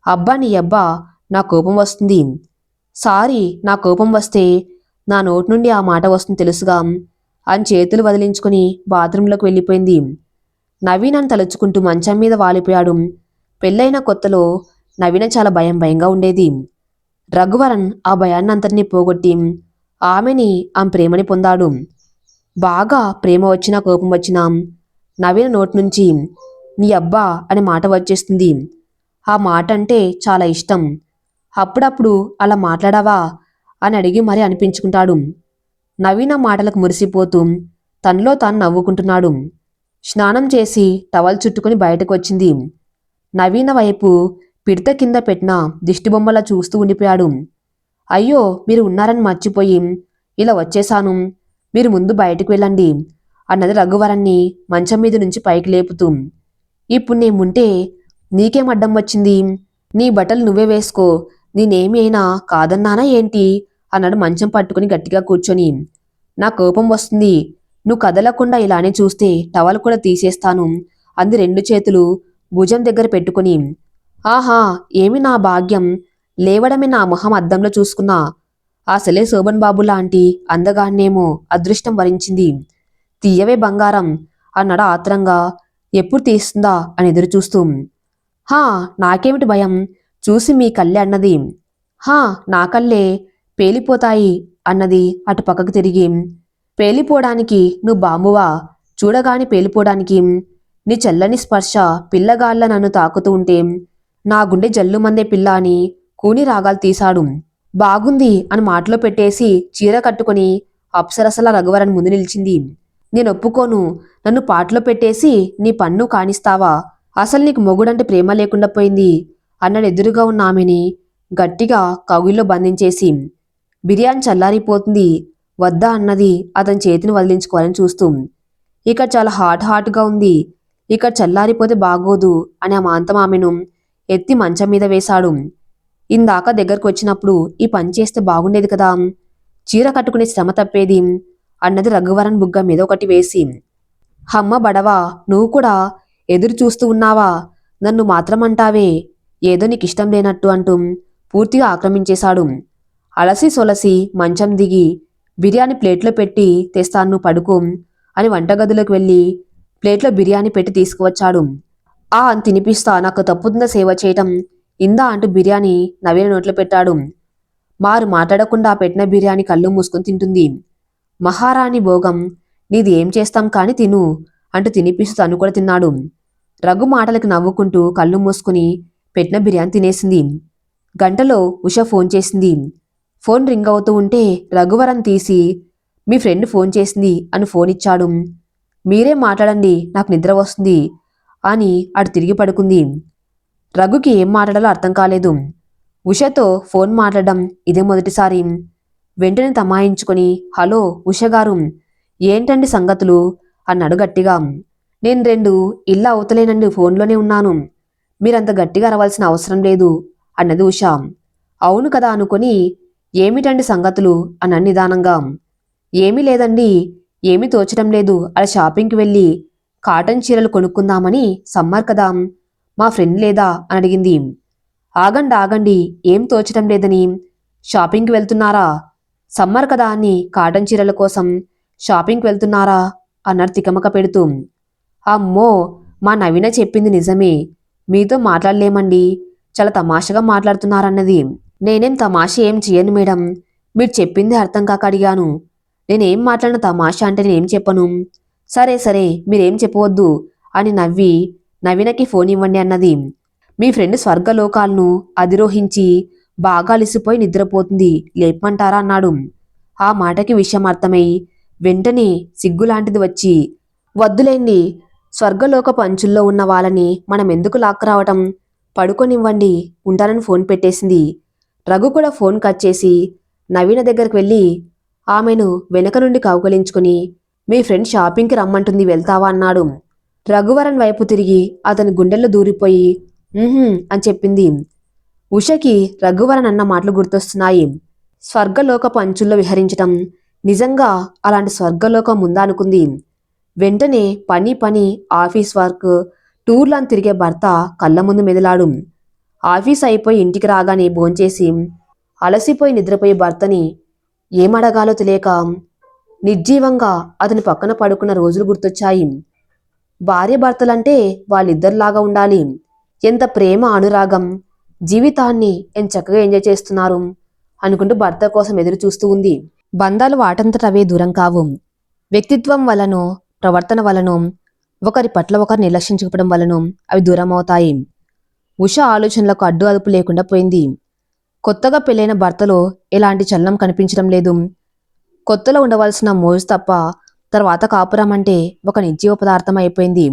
అబ్బా నీ అబ్బా, నా కోపం వస్తుంది, సారీ, నా కోపం వస్తే నా నోటి నుండి ఆ మాట వస్తుంది తెలుసుగా అని చేతులు వదిలించుకుని బాత్రూంలోకి వెళ్ళిపోయింది. నవీనని తలుచుకుంటూ మంచం మీద వాలిపోయాడు. పెళ్ళైన కొత్తలో నవీన చాలా భయంగా ఉండేది. రఘువరన్ ఆ భయాన్నంతటినీ పోగొట్టి ఆమె ప్రేమని పొందాడు. బాగా ప్రేమ వచ్చినా కోపం వచ్చినా నవీన నోటి నుంచి నీ అబ్బా అనే మాట వచ్చేస్తుంది. ఆ మాట అంటే చాలా ఇష్టం. అప్పుడప్పుడు అలా మాట్లాడావా అని అడిగి మరీ అనిపించుకుంటాడు. నవీన మాటలకు మురిసిపోతూ తనలో తాను నవ్వుకుంటున్నాడు. స్నానం చేసి టవల్ చుట్టుకుని బయటకు వచ్చింది. నవీన వైపు పిడత కింద పెట్టిన దిష్టిబొమ్మలా చూస్తూ ఉండిపోయాడు. అయ్యో, మీరు ఉన్నారని మర్చిపోయి ఇలా వచ్చేశాను, మీరు ముందు బయటకు వెళ్ళండి అన్నది రఘువరన్ని మంచం మీద నుంచి పైకి లేపుతూ. ఇప్పుడు నేముంటే నీకేం అడ్డం వచ్చింది, నీ బట్టలు నువ్వే వేసుకో, నేనేమి అయినా కాదన్నానా ఏంటి అన్నాడు మంచం పట్టుకుని గట్టిగా కూర్చొని. నా కోపం వస్తుంది, నువ్వు కదలకుండా ఇలానే చూస్తే టవల్ కూడా తీసేస్తాను అంది 2 చేతులు భుజం దగ్గర పెట్టుకుని. ఆహా, ఏమి నా భాగ్యం, లేవడమే నా మొహం అద్దంలో చూసుకున్నా, అసలే శోభన్ బాబు లాంటి అందగాన్నేమో అదృష్టం వరించింది, తీయవే బంగారం అన్నాడు ఆత్రంగా ఎప్పుడు తీస్తుందా అని ఎదురు చూస్తూ. హా, నాకేమిటి భయం, చూసి మీ కళ్ళే అన్నది. హా, నా కళ్ళే పేలిపోతాయి అన్నది అటు పక్కకు తిరిగి. పేలిపోవడానికి నువ్వు బాంబువా, చూడగాని పేలిపోవడానికి, నీ చల్లని స్పర్శ పిల్లగాళ్ళ నన్ను తాకుతూ ఉంటే నా గుండె జల్లుమందే పిల్ల అని కూని రాగాలు తీశాడు. బాగుంది అని మాటలో పెట్టేసి చీర కట్టుకుని అప్సరసల రఘువరన్ ముందు నిలిచింది. నేను ఒప్పుకోను, నన్ను పాటలో పెట్టేసి నీ పన్ను కానిస్తావా, అసలు నీకు మొగుడంటే ప్రేమ లేకుండా పోయింది అన్నాడు ఎదురుగా ఉన్న ఆమెని గట్టిగా కౌగిల్లో బంధించేసి. బిర్యానీ చల్లారిపోతుంది వద్దా అన్నది అతని చేతిని వదిలించుకోవాలని చూస్తూ. ఇక్కడ చాలా హాట్గా ఉంది, ఇక్కడ చల్లారిపోతే బాగోదు అని ఆ మాంతం ఆమెను ఎత్తి మంచం మీద వేశాడు. ఇందాక దగ్గరకు వచ్చినప్పుడు ఈ పని చేస్తే బాగుండేది కదా, చీర కట్టుకునే శ్రమ తప్పేది అన్నది రఘువరన్ బుగ్గ మీద ఒకటి వేసి. హమ్మ బడవా, నువ్వు కూడా ఎదురు చూస్తూ ఉన్నావా, నన్ను మాత్రమంటావే, ఏదో నీకిష్టం లేనట్టు అంటూ పూర్తిగా ఆక్రమించేశాడు. అలసి సొలసి మంచం దిగి బిర్యానీ ప్లేట్లో పెట్టి తెస్తాను పడుకో అని వంటగదిలోకి వెళ్ళి ప్లేట్లో బిర్యానీ పెట్టి తీసుకువచ్చాడు. అని తినిపిస్తా, నాకు తప్పుతుందా సేవ చేయటం, ఇందా అంటూ బిర్యానీ నవీన నోట్లో పెట్టాడు. మారు మాట్లాడకుండా పెట్టిన బిర్యానీ కళ్ళు మూసుకుని తింటుంది. మహారాణి భోగం, నీది ఏం చేస్తాం కాని తిను అంటూ తినిపిస్తూ తను కూడా తిన్నాడు. రఘు మాటలకు నవ్వుకుంటూ కళ్ళు మూసుకుని పెట్టిన బిర్యానీ తినేసింది. గంటలో ఉష ఫోన్ చేసింది. ఫోన్ రింగ్ అవుతూ ఉంటే రఘువరన్ తీసి మీ ఫ్రెండ్ ఫోన్ చేసింది అని ఫోన్ ఇచ్చాడు. మీరే మాట్లాడండి, నాకు నిద్ర వస్తుంది అని అటు తిరిగి పడుకుంది. రఘుకి ఏం మాట్లాడాలో అర్థం కాలేదు. ఉషతో ఫోన్ మాట్లాడడం ఇదే మొదటిసారి. వెంటనే తమాయించుకొని హలో ఉషగారు, ఏంటండి సంగతులు అన్నాడు గట్టిగా. నేను 2 ఇళ్ళ అవుతలేనండి, ఫోన్లోనే ఉన్నాను, మీరంత గట్టిగా అరవాల్సిన అవసరం లేదు అన్నది ఉష. అవును కదా అనుకొని ఏమిటండి సంగతులు అన్నాడు నిదానంగా. ఏమీ లేదండి, ఏమీ తోచడం లేదు, అలా షాపింగ్కి వెళ్ళి కాటన్ చీరలు కొనుక్కుందామని, సమ్మర్ కదా, మా ఫ్రెండ్ లేదా అని అడిగింది. ఆగండి ఏం తోచడం లేదని షాపింగ్కి వెళ్తున్నారా, సమ్మర్ కదా అని కాటన్ చీరల కోసం షాపింగ్కి వెళ్తున్నారా అన్నాడు తికమక పెడుతూ. అమ్మో, మా నవీన చెప్పింది నిజమే. మీతో మాట్లాడలేమండి, చాలా తమాషగా మాట్లాడుతున్నారన్నది. నేనేం తమాషా ఏం చేయను మేడం, మీరు చెప్పింది అర్థం కాక అడిగాను. నేనేం మాట్లాడిన తమాషా అంటే నేనేం చెప్పను. సరే సరే, మీరేం చెప్పవద్దు అని నవ్వి నవీనకి ఫోన్ ఇవ్వండి అన్నది. మీ ఫ్రెండ్ స్వర్గలోకాలను అధిరోహించి బాగా అలిసిపోయి నిద్రపోతుంది, లేపమంటారా అన్నాడు. ఆ మాటకి విషయం అర్థమై వెంటనే సిగ్గులాంటిది వచ్చి, వద్దులేండి, స్వర్గలోకపు అంచుల్లో ఉన్న వాళ్ళని మనం ఎందుకు లాక్కరావటం, పడుకోనివ్వండి, ఉంటానని ఫోన్ పెట్టేసింది. రఘు కూడా ఫోన్ కట్ చేసి నవీన దగ్గరికి వెళ్ళి ఆమెను వెనక నుండి కౌగలించుకుని, మీ ఫ్రెండ్ షాపింగ్కి రమ్మంటుంది, వెళ్తావా అన్నాడు. రఘువరన్ వైపు తిరిగి అతని గుండెల్లో దూరిపోయి అని చెప్పింది. ఉషకి రఘువరన్ అన్న మాటలు గుర్తొస్తున్నాయి. స్వర్గలోకపు అంచుల్లో విహరించటం, నిజంగా అలాంటి స్వర్గలోకం ఉందా అనుకుంది. వెంటనే పని పని ఆఫీస్ వర్క్, టూర్లను తిరిగే భర్త కళ్ళ ముందు మెదిలాడు. ఆఫీస్ అయిపోయి ఇంటికి రాగానే భోంచేసి అలసిపోయి నిద్రపోయే భర్తని ఏమడగాలో తెలియక నిర్జీవంగా అతని పక్కన పడుకున్న రోజులు గుర్తొచ్చాయి. భార్య భర్తలంటే వాళ్ళిద్దరిలాగా ఉండాలి. ఎంత ప్రేమ అనురాగం, జీవితాన్ని ఎంత చక్కగా ఎంజాయ్ చేస్తున్నారు అనుకుంటూ భర్త కోసం ఎదురు చూస్తూ ఉంది. బంధాలు వాటంతట అవే దూరం కావు. వ్యక్తిత్వం వలనో ప్రవర్తన వలనో ఒకరి పట్ల ఒకరు నిర్లక్షించకపోవడం వలనో అవి దూరం అవుతాయి. ఉష ఆలోచనలకు అడ్డు అదుపు లేకుండా పోయింది. కొత్తగా పెళ్ళైన భర్తలో ఎలాంటి చలనం కనిపించడం లేదు. కొత్తలో ఉండవలసిన మోజు తప్ప తర్వాత కాపురం అంటే ఒక నిర్జీవ పదార్థం అయిపోయింది.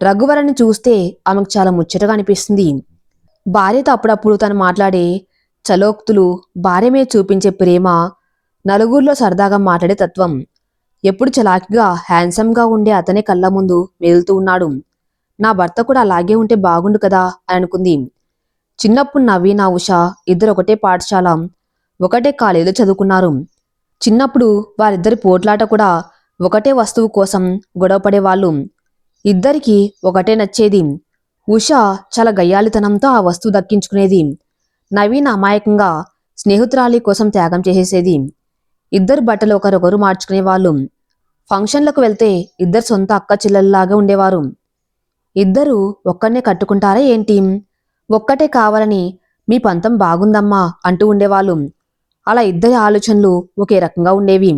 రఘువరని చూస్తే ఆమెకు చాలా ముచ్చటగా అనిపిస్తుంది. భార్యతో అప్పుడప్పుడు తను మాట్లాడే చలోక్తులు, భార్య మీద చూపించే ప్రేమ, నలుగురిలో సరదాగా మాట్లాడే తత్వం. ఎప్పుడు చలాకిగా హ్యాండ్సమ్గా ఉండే అతనే కళ్ళ ముందు మెదులుతూ ఉన్నాడు. నా భర్త కూడా అలాగే ఉంటే బాగుండు కదా అని అనుకుంది. చిన్నప్పుడు నవీన, ఉష ఇద్దరు ఒకటే పాఠశాల, ఒకటే కాలేజీలో చదువుకున్నారు. చిన్నప్పుడు వారిద్దరి పోట్లాట కూడా ఒకటే వస్తువు కోసం గొడవపడేవాళ్ళు. ఇద్దరికీ ఒకటే నచ్చేది. ఉష చాలా గయ్యాళితనంతో ఆ వస్తువు దక్కించుకునేది. నవీన అమాయకంగా స్నేహితురాలి కోసం త్యాగం చేసేసేది. ఇద్దరు బట్టలు ఒకరొకరు మార్చుకునేవాళ్ళు. ఫంక్షన్లకు వెళ్తే ఇద్దరు సొంత అక్క చెల్లెల్లాగా ఉండేవారు. ఇద్దరు ఒక్కనే కట్టుకుంటారా ఏంటి, ఒక్కటే కావాలని మీ పంతం బాగుందమ్మా అంటూ ఉండేవాళ్ళు. అలా ఇద్దరి ఆలోచనలు ఒకే రకంగా ఉండేవి.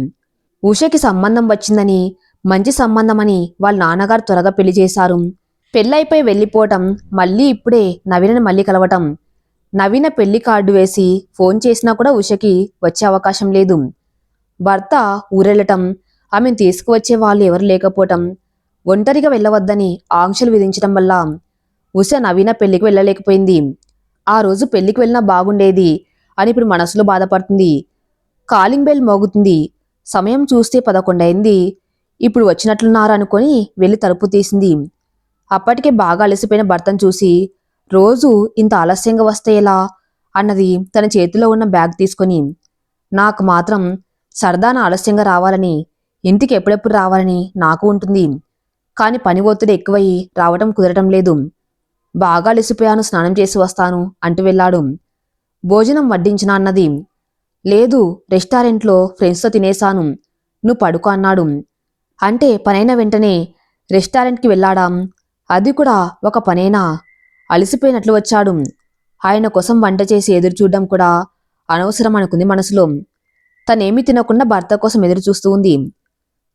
ఉషకి సంబంధం వచ్చిందని, మంచి సంబంధమని వాళ్ళ నాన్నగారు త్వరగా పెళ్లి చేశారు. పెళ్ళైపోయి వెళ్ళిపోవటం, మళ్ళీ ఇప్పుడే నవీనని మళ్ళీ కలవటం. నవీన పెళ్లి కార్డు వేసి ఫోన్ చేసినా కూడా ఉషకి వచ్చే అవకాశం లేదు. భర్త ఊరెళ్ళటం, ఆమెను తీసుకువచ్చే వాళ్ళు ఎవరు లేకపోవటం, ఒంటరిగా వెళ్ళవద్దని ఆంక్షలు విధించడం వల్ల ఉష నవీన పెళ్లికి వెళ్ళలేకపోయింది. ఆ రోజు పెళ్లికి వెళ్ళినా బాగుండేది అని ఇప్పుడు మనసులో బాధపడుతుంది. కాలింగ్ బెల్ మోగుతుంది. సమయం చూస్తే 11 అయింది. ఇప్పుడు వచ్చినట్లున్నారు అనుకొని వెళ్ళి తలుపు తీసింది. అప్పటికే బాగా అలసిపోయిన భర్తను చూసి, రోజు ఇంత ఆలస్యంగా వస్తే ఎలా అన్నది తన చేతిలో ఉన్న బ్యాగ్ తీసుకొని. నాకు మాత్రం సరదాన ఆలస్యంగా రావాలని, ఇంటికి ఎప్పుడెప్పుడు రావాలని నాకు ఉంటుంది. కాని పని ఒత్తిడి ఎక్కువయి రావటం కుదరటం లేదు. బాగా అలసిపోయాను, స్నానం చేసి వస్తాను అంటూ వెళ్ళాడు. భోజనం వడ్డించినా అన్నది. లేదు, రెస్టారెంట్లో ఫ్రెండ్స్తో తినేశాను, నువ్వు పడుకో అన్నాడు. అంటే పనైన వెంటనే రెస్టారెంట్కి వెళ్ళాడా? అది కూడా ఒక పనేనా? అలసిపోయినట్లు వచ్చాడు. ఆయన కోసం వంట చేసి ఎదురు చూడడం కూడా అనవసరం అనుకుంది మనసులో. తనేమి తినకుండా భర్త కోసం ఎదురు చూస్తూ ఉంది.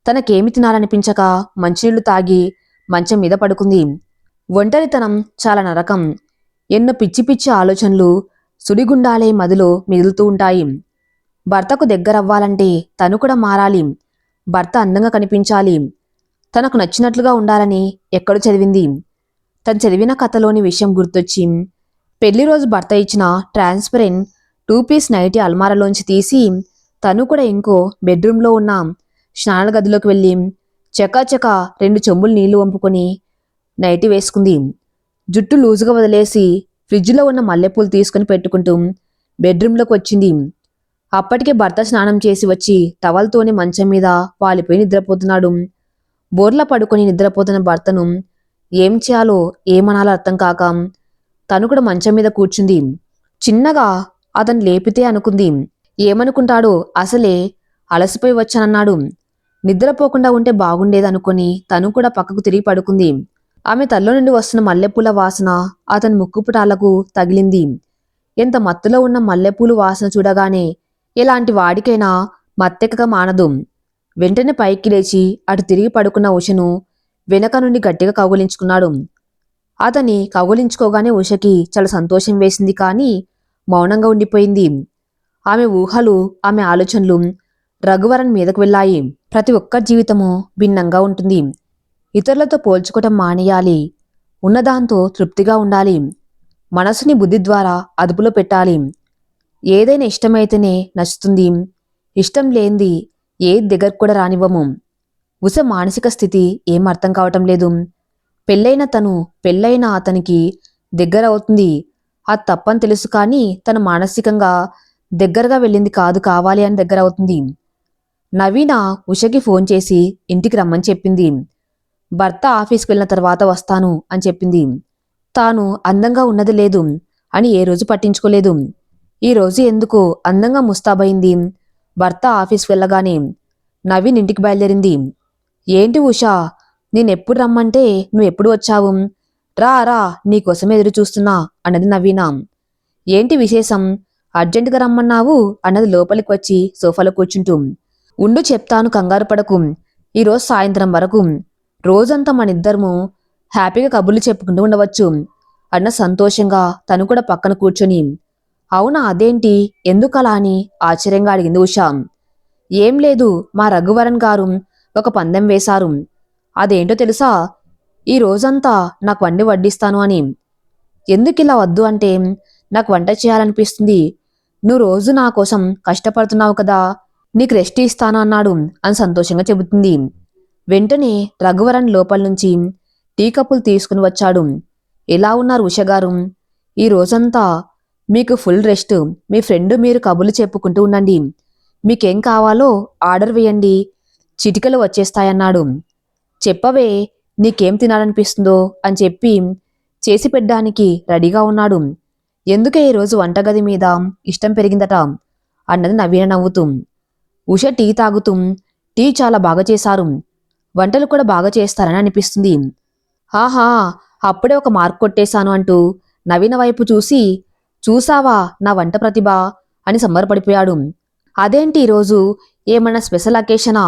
తనకేమి తినాలనిపించక మంచినీళ్లు తాగి మంచం మీద పడుకుంది. ఒంటరితనం చాలా నరకం. ఎన్నో పిచ్చి పిచ్చి ఆలోచనలు సుడిగుండాలే మదిలో మిగులుతూ ఉంటాయి. భర్తకు దగ్గరవ్వాలంటే తను కూడా మారాలి. భర్త అందంగా కనిపించాలి. తనకు నచ్చినట్లుగా ఉండాలని ఎక్కడో చదివింది. తను చదివిన కథలోని విషయం గుర్తొచ్చి పెళ్లి రోజు భర్త ఇచ్చిన ట్రాన్స్పరెంట్ 2 పీస్ నైటీ అల్మారాలోంచి తీసి తను కూడా ఇంకో బెడ్రూమ్లో ఉన్న స్నానాల గదిలోకి వెళ్ళి చకాచక 2 చెంబులు నీళ్లు వంపుకొని నైటీ వేసుకుంది. జుట్టు లూజుగా వదిలేసి ఫ్రిడ్జ్లో ఉన్న మల్లెపూలు తీసుకుని పెట్టుకుంటూ బెడ్రూమ్లోకి వచ్చింది. అప్పటికే భర్త స్నానం చేసి వచ్చి టవల్తోనే మంచం మీద వాలిపోయి నిద్రపోతున్నాడు. బోర్లా పడుకొని నిద్రపోతున్న భర్తను ఏం చేయాలో ఏమనాలో అర్థం కాక తను కూడా మంచం మీద కూర్చుంది. చిన్నగా అతను లేపితే అనుకుంది. ఏమనుకుంటాడో అసలే అలసిపోయి వచ్చానన్నాడు. నిద్రపోకుండా ఉంటే బాగుండేదనుకొని తను కూడా పక్కకు తిరిగి పడుకుంది. ఆమె తల్లో నుండి వస్తున్న మల్లెపూల వాసన అతని ముక్కుపుటాలకు తగిలింది. ఎంత మత్తులో ఉన్న మల్లెపూలు వాసన చూడగానే ఎలాంటి వాడికైనా మత్తెక్కక మానదు. వెంటనే పైకి లేచి అటు తిరిగి పడుకున్న ఉషను వెనక నుండి గట్టిగా కౌగిలించుకున్నాడు. అతని కౌగిలించుకోగానే ఉషకి చాలా సంతోషం వేసింది, కానీ మౌనంగా ఉండిపోయింది. ఆమె ఊహలు, ఆమె ఆలోచనలు రఘువరన్ మీదకు వెళ్ళాయి. ప్రతి ఒక్క జీవితము భిన్నంగా ఉంటుంది. ఇతరులతో పోల్చుకోవటం మానేయాలి. ఉన్నదాంతో తృప్తిగా ఉండాలి. మనసుని బుద్ధి ద్వారా అదుపులో పెట్టాలి. ఏదైనా ఇష్టమైతేనే నచ్చుతుంది. ఇష్టం లేంది ఏది దగ్గరకు కూడా రానివ్వము. ఉష మానసిక స్థితి ఏం అర్థం కావటం లేదు. పెళ్ళైన అతనికి దగ్గర అవుతుంది. అది తప్పని తెలుసు, కానీ తను మానసికంగా దగ్గరగా వెళ్ళింది కాదు, కావాలి అని దగ్గర అవుతుంది. నవీన ఉషకి ఫోన్ చేసి ఇంటికి రమ్మని చెప్పింది. భర్త ఆఫీస్కి వెళ్ళిన తర్వాత వస్తాను అని చెప్పింది. తాను అందంగా ఉన్నది లేదు అని ఏ రోజు పట్టించుకోలేదు. ఈ రోజు ఎందుకో అందంగా ముస్తాబైంది. భర్త ఆఫీస్కి వెళ్ళగానే నవీన్ ఇంటికి బయలుదేరింది. ఏంటి ఉషా, నేనెప్పుడు రమ్మంటే నువ్వెప్పుడు వచ్చావు? రా రా, నీకోసం ఎదురు చూస్తున్నా అన్నది నవీన. ఏంటి విశేషం, అర్జెంటుగా రమ్మన్నావు అన్నది లోపలికి వచ్చి సోఫాలో కూర్చుంటూ. ఉండు చెప్తాను, కంగారు పడకు. ఈరోజు సాయంత్రం వరకు రోజంతా మనిద్దరము హ్యాపీగా కబుర్లు చెప్పుకుంటూ ఉండవచ్చు అన్న సంతోషంగా తను కూడా పక్కన కూర్చొని. అవునా, అదేంటి, ఎందుకలా అని ఆశ్చర్యంగా అడిగింది ఉషా. ఏం లేదు, మా రఘువరన్ గారు ఒక పందెం వేశారు. అదేంటో తెలుసా? ఈ రోజంతా నాకు వండి వడ్డిస్తాను అని. ఎందుకిలా వద్దు అంటే, నాకు వంట చేయాలనిపిస్తుంది. నువ్వు రోజు నా కోసం కష్టపడుతున్నావు కదా, నీకు రెస్ట్ ఇస్తాను అన్నాడు అని సంతోషంగా చెబుతుంది. వెంటనే రఘువరన్ లోపల నుంచి టీ కప్పులు తీసుకుని వచ్చాడు. ఎలా ఉన్నారు ఉషగారు? ఈ రోజంతా మీకు ఫుల్ రెస్ట్. మీ ఫ్రెండ్ మీరు కబుర్లు చెప్పుకుంటూ ఉండండి. మీకేం కావాలో ఆర్డర్ వేయండి, చిటికలు వచ్చేస్తాయన్నాడు. చెప్పవే, నీకేం తినాలనిపిస్తుందో అని చెప్పి చేసి పెట్టడానికి రెడీగా ఉన్నాడు. ఎందుకే ఈరోజు వంటగది మీద ఇష్టం పెరిగిందట అన్నది నవీన నవ్వుతూ. ఉష టీ తాగుతూ, టీ చాలా బాగా చేశారు, వంటలు కూడా బాగా చేస్తారని అనిపిస్తుంది. ఆహా, అప్పుడే ఒక మార్క్ కొట్టేశాను అంటూ నవీన వైపు చూసి, చూసావా నా వంట ప్రతిభ అని సంబరపడిపోయాడు. అదేంటి ఈరోజు ఏమన్నా స్పెషల్ అకేషనా?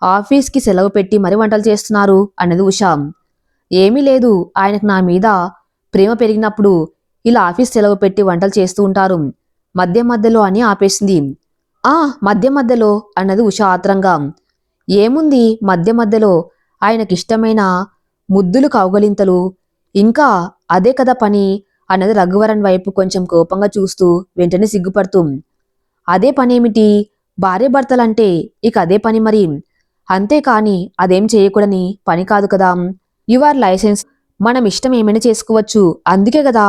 ఆఫీస్కి సెలవు పెట్టి మరి వంటలు చేస్తున్నారు అన్నది ఉష. ఏమీ లేదు, ఆయనకు నా మీద ప్రేమ పెరిగినప్పుడు ఇలా ఆఫీస్ సెలవు పెట్టి వంటలు చేస్తూ ఉంటారు మధ్య మధ్యలో అని ఆపేసింది. ఆ, మధ్య మధ్యలో అన్నది ఉష ఆత్రంగా. ఏముంది మధ్య మధ్యలో, ఆయనకిష్టమైన ముద్దులు కౌగలింతలు, ఇంకా అదే కదా పని అన్నది రఘువరన్ వైపు కొంచెం కోపంగా చూస్తూ వెంటనే సిగ్గుపడుతూ. అదే పనేమిటి, భార్యాభర్తలంటే ఇక అదే పని మరి. అంతేకాని అదేం చేయకూడని పని కాదు కదా. యువర్ లైసెన్స్, మనం ఇష్టం ఏమైనా చేసుకోవచ్చు. అందుకే కదా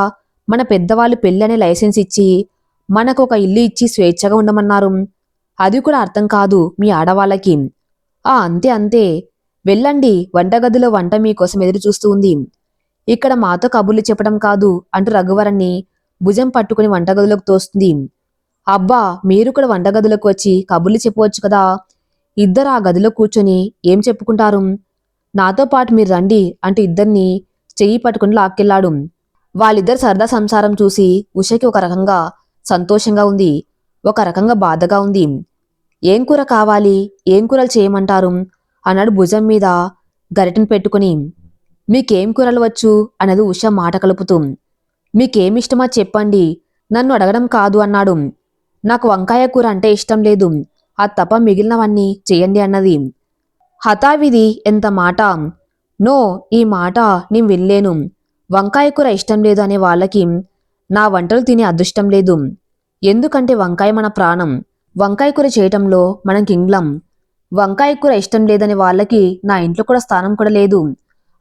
మన పెద్దవాళ్ళు పెళ్ళి అనే లైసెన్స్ ఇచ్చి మనకు ఒక ఇల్లు ఇచ్చి స్వేచ్ఛగా ఉండమన్నారు. అది కూడా అర్థం కాదు మీ ఆడవాళ్ళకి. అంతే అంతే, వెళ్ళండి, వంటగదిలో వంట మీకోసం ఎదురు చూస్తూ ఉంది. ఇక్కడ మాతో కబుర్లు చెప్పడం కాదు అంటూ రఘువరన్ని భుజం పట్టుకుని వంటగదిలోకి తోస్తుంది. అబ్బా, మీరు కూడా వంటగదిలోకి వచ్చి కబుర్లు చెప్పవచ్చు కదా. ఇద్దరు ఆ గదిలో కూర్చొని ఏం చెప్పుకుంటారు? నాతో పాటు మీరు రండి అంటూ ఇద్దరిని చెయ్యి పట్టుకుని లాక్కెళ్లాడు. వాళ్ళిద్దరు సరదా సంసారం చూసి ఉషకి ఒక రకంగా సంతోషంగా ఉంది, ఒక రకంగా బాధగా ఉంది. ఏం కూర కావాలి, ఏం కూరలు చేయమంటారు అన్నాడు భుజం మీద గరిటెను పెట్టుకుని. మీకేం కూరలు వచ్చు అన్నది ఉష మాట కలుపుతూ. మీకేమిష్టమా చెప్పండి, నన్ను అడగడం కాదు అన్నాడు. నాకు వంకాయ కూర అంటే ఇష్టం లేదు, అది తప్ప మిగిలినవన్నీ చెయ్యండి అన్నది. హతావిధి, ఎంత మాట! నో, ఈ మాట నేను వినలేను. వంకాయ కూర ఇష్టం లేదు అనే వాళ్ళకి నా వంటలు తినే అదృష్టం లేదు. ఎందుకంటే వంకాయ మన ప్రాణం. వంకాయ కూర చేయటంలో మనం కింగ్లం. వంకాయ కూర ఇష్టం లేదని వాళ్ళకి నా ఇంట్లో కూడా స్థానం కూడా లేదు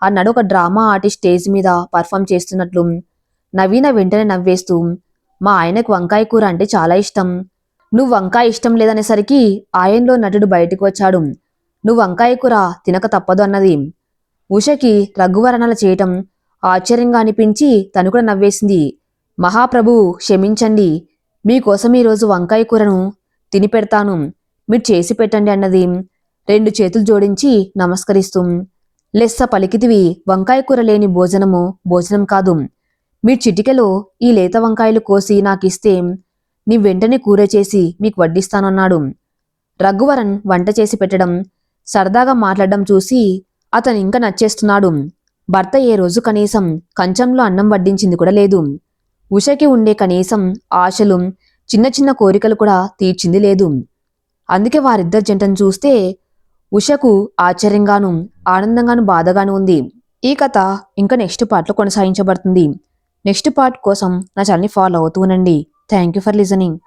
అన్నాడు ఒక డ్రామా ఆర్టిస్ట్ స్టేజ్ మీద పర్ఫామ్ చేస్తున్నట్లు. నవీన వెంటనే నవ్వేస్తూ, మా ఆయనకు వంకాయ కూర అంటే చాలా ఇష్టం. నువ్వు వంకాయ ఇష్టం లేదనేసరికి ఆయనలో నటుడు బయటికి వచ్చాడు. నువ్వు వంకాయ కూర తినక తప్పదు అన్నది. ఉషకి రఘువరణాలు చేయటం ఆశ్చర్యంగా అనిపించి తను కూడా నవ్వేసింది. మహాప్రభు క్షమించండి, మీకోసం ఈరోజు వంకాయ కూరను తిని పెడతాను, మీరు చేసి పెట్టండి అన్నది. 2 చేతులు జోడించి నమస్కరిస్తూ, లెస్స పలికితివి, వంకాయ కూర లేని భోజనము భోజనం కాదు. మీరు చిటికెలో ఈ లేత వంకాయలు కోసి నాకిస్తే నీ వెంటనే కూర చేసి మీకు వడ్డిస్తానన్నాడు. రఘువరన్ వంట చేసి పెట్టడం, సరదాగా మాట్లాడడం చూసి అతను ఇంకా నచ్చేస్తున్నాడు. భర్త ఏ రోజు కనీసం కంచంలో అన్నం వడ్డించింది కూడా లేదు. ఉషకి ఉండే కనీసం ఆశలు, చిన్న చిన్న కోరికలు కూడా తీర్చింది లేదు. అందుకే వారిద్దరి జంటను చూస్తే ఉషకు ఆశ్చర్యంగాను, ఆనందంగాను, బాధగాను ఉంది. ఈ కథ ఇంకా నెక్స్ట్ పార్ట్లో కొనసాగించబడుతుంది. నెక్స్ట్ పార్ట్ కోసం నా ఛానల్ని ఫాలో అవుతూ ఉండండి. Thank you for listening.